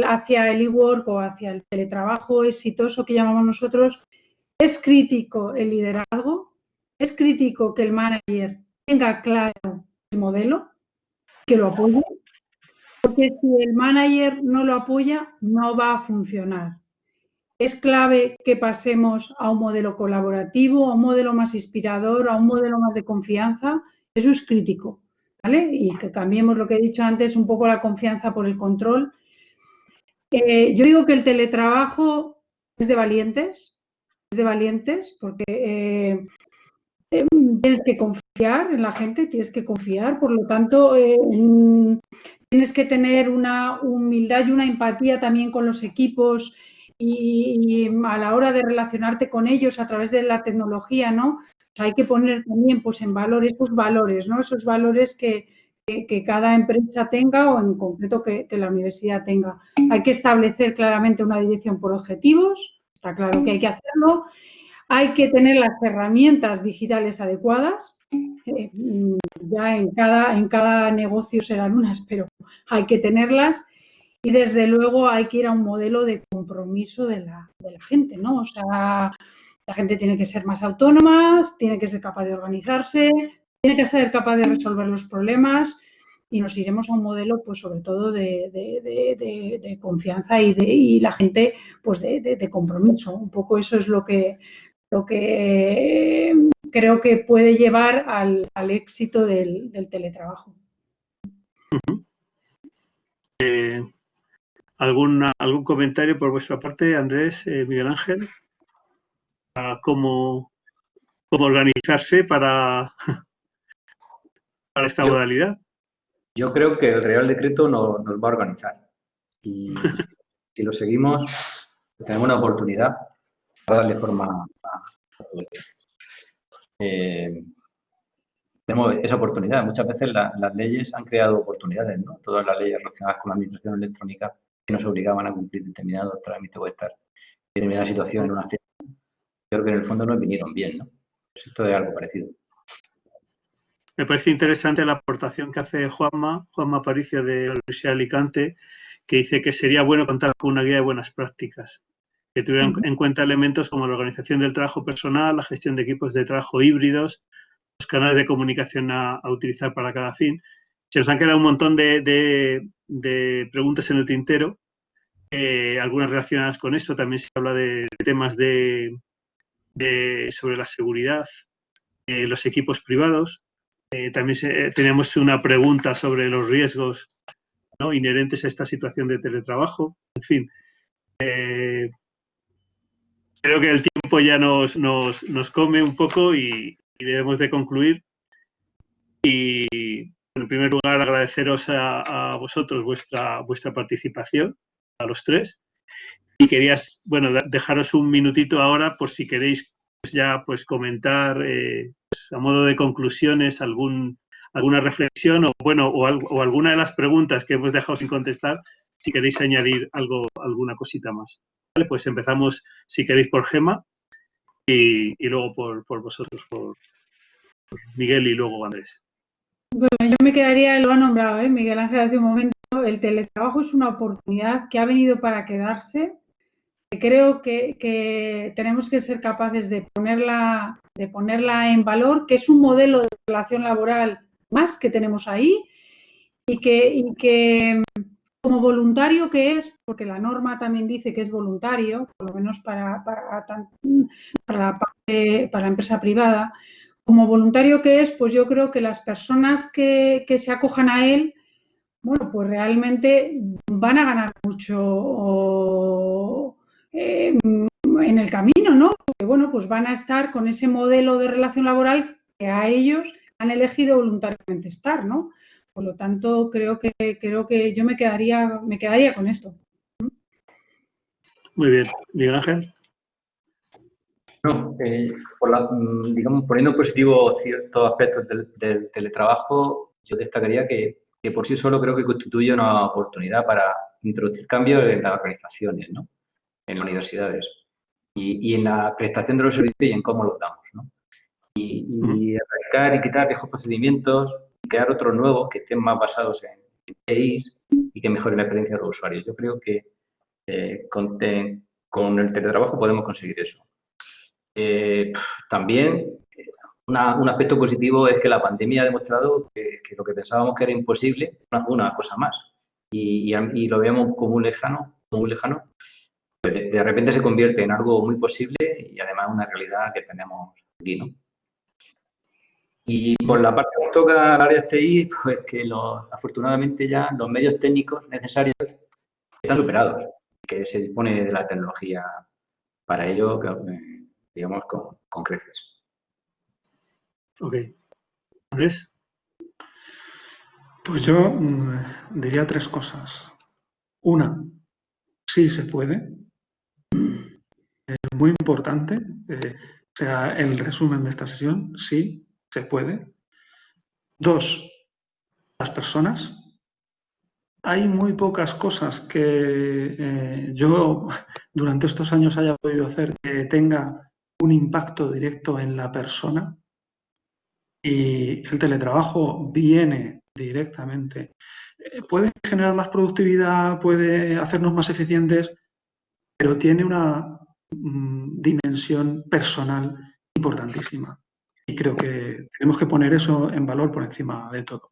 hacia el e-work o hacia el teletrabajo exitoso que llamamos nosotros, es crítico el liderazgo, es crítico que el manager tenga claro el modelo, que lo apoye, porque si el manager no lo apoya, no va a funcionar. Es clave que pasemos a un modelo colaborativo, a un modelo más inspirador, a un modelo más de confianza. Eso es crítico, ¿vale? Y que cambiemos lo que he dicho antes, un poco la confianza por el control. Yo digo que el teletrabajo es de valientes porque tienes que confiar en la gente, tienes que confiar, por lo tanto tienes que tener una humildad y una empatía también con los equipos y a la hora de relacionarte con ellos a través de la tecnología, ¿no? O sea, hay que poner también pues en valor esos valores, ¿no? Esos valores que cada empresa tenga o en concreto que la universidad tenga. Hay que establecer claramente una dirección por objetivos, está claro que hay que hacerlo. Hay que tener las herramientas digitales adecuadas. Ya en cada negocio serán unas, pero hay que tenerlas. Y desde luego hay que ir a un modelo de compromiso de la gente, ¿no? O sea, la gente tiene que ser más autónoma, tiene que ser capaz de organizarse, tiene que ser capaz de resolver los problemas y nos iremos a un modelo, pues sobre todo de confianza y la gente, pues de compromiso. Un poco eso es lo que creo que puede llevar al éxito del teletrabajo. ¿Algún comentario por vuestra parte, Andrés, Miguel Ángel? ¿Cómo organizarse para esta modalidad? Yo creo que el Real Decreto nos va a organizar. Y si lo seguimos, tenemos una oportunidad para darle forma a todo esto. Tenemos esa oportunidad. Muchas veces las leyes han creado oportunidades, ¿no? Todas las leyes relacionadas con la administración electrónica que nos obligaban a cumplir determinados trámites o estar en determinada situación en una fiesta. Creo que en el fondo nos vinieron bien, ¿no? Pues esto es algo parecido. Me parece interesante la aportación que hace Juanma Aparicio de la Universidad de Alicante, que dice que sería bueno contar con una guía de buenas prácticas. que tuvieran en cuenta elementos como la organización del trabajo personal, la gestión de equipos de trabajo híbridos, los canales de comunicación a utilizar para cada fin. Se nos han quedado un montón de preguntas en el tintero, algunas relacionadas con esto. También se habla de temas sobre la seguridad, los equipos privados. También teníamos una pregunta sobre los riesgos, ¿no?, inherentes a esta situación de teletrabajo. En fin, creo que el tiempo ya nos come un poco y debemos de concluir. Y en primer lugar, agradeceros a vosotros vuestra participación, a los tres. Y quería, bueno, dejaros un minutito ahora por si queréis pues comentar a modo de conclusiones alguna reflexión o alguna de las preguntas que hemos dejado sin contestar, si queréis añadir alguna cosita más. Vale, pues empezamos, si queréis, por Gemma y luego por vosotros, por Miguel y luego Andrés. Bueno, yo me quedaría, lo ha nombrado Miguel Ángel hace un momento, el teletrabajo es una oportunidad que ha venido para quedarse. Creo que tenemos que ser capaces de ponerla en valor, que es un modelo de relación laboral más que tenemos ahí y que como voluntario que es, porque la norma también dice que es voluntario, por lo menos para la empresa privada, como voluntario que es, pues yo creo que las personas que se acojan a él, bueno, pues realmente van a ganar mucho en el camino, ¿no? Porque, bueno, pues van a estar con ese modelo de relación laboral que a ellos han elegido voluntariamente estar, ¿no? Por lo tanto, creo que yo me quedaría con esto. Muy bien. Miguel Ángel. No, digamos, poniendo en positivo ciertos aspectos del teletrabajo, yo destacaría que por sí solo creo que constituye una oportunidad para introducir cambios en las organizaciones, ¿no?, en las universidades y en la prestación de los servicios y en cómo los damos, ¿no? Y erradicar y quitar viejos procedimientos y crear otros nuevos que estén más basados en TIs y que mejoren la experiencia de los usuarios. Yo creo que con el teletrabajo podemos conseguir eso. También un aspecto positivo es que la pandemia ha demostrado que lo que pensábamos que era imposible es una cosa más y lo vemos como un lejano, pues de repente se convierte en algo muy posible y además una realidad que tenemos aquí, ¿no? Y por la parte que nos toca al área de TI, pues que afortunadamente ya los medios técnicos necesarios están superados, que se dispone de la tecnología para ello, digamos, con creces. Ok. Andrés. Pues yo diría tres cosas. Una, sí se puede. Es muy importante, sea el resumen de esta sesión, sí se puede. Dos, las personas. Hay muy pocas cosas que yo durante estos años haya podido hacer que tenga un impacto directo en la persona y el teletrabajo viene directamente. Puede generar más productividad, puede hacernos más eficientes, pero tiene una dimensión personal importantísima. Y creo que tenemos que poner eso en valor por encima de todo.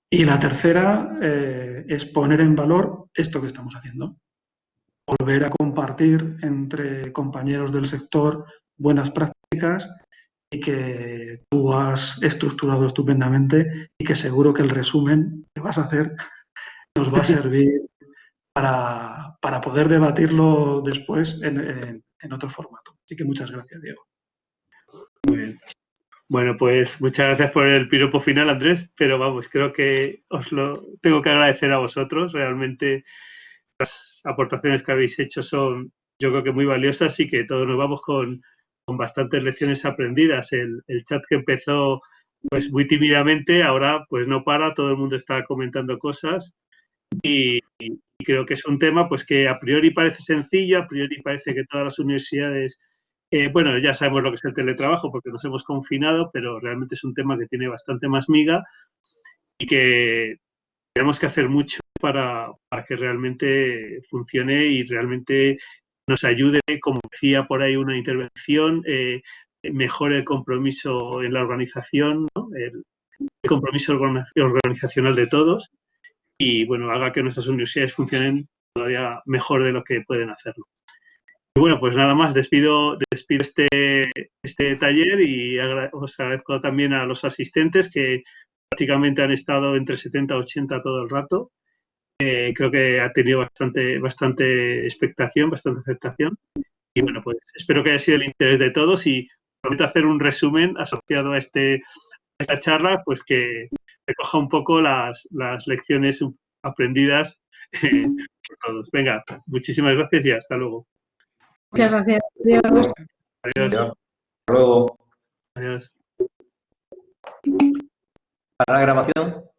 Y la tercera es poner en valor esto que estamos haciendo. Volver a compartir entre compañeros del sector buenas prácticas y que tú has estructurado estupendamente y que seguro que el resumen que vas a hacer nos va a servir para poder debatirlo después en otro formato. Así que muchas gracias, Diego. Muy bien. Bueno, pues muchas gracias por el piropo final, Andrés, pero vamos, creo que os lo tengo que agradecer a vosotros. Realmente las aportaciones que habéis hecho son, yo creo que muy valiosas y que todos nos vamos con bastantes lecciones aprendidas. El chat que empezó pues muy tímidamente, ahora pues no para, todo el mundo está comentando cosas y creo que es un tema pues que a priori parece sencillo, a priori parece que todas las universidades, bueno, ya sabemos lo que es el teletrabajo porque nos hemos confinado, pero realmente es un tema que tiene bastante más miga y que tenemos que hacer mucho para que realmente funcione y realmente nos ayude, como decía por ahí una intervención, mejore el compromiso en la organización, ¿no? El compromiso organizacional de todos y, bueno, haga que nuestras universidades funcionen todavía mejor de lo que pueden hacerlo. Y bueno, pues nada más, despido este taller y os agradezco también a los asistentes que prácticamente han estado entre 70 y 80 todo el rato. Creo que ha tenido bastante expectación, bastante aceptación. Y bueno, pues espero que haya sido el interés de todos y prometo hacer un resumen asociado a esta charla, pues que recoja un poco las lecciones aprendidas por todos. Venga, muchísimas gracias y hasta luego. Muchas gracias. Adiós. Adiós. Hasta luego. Adiós. Para la grabación.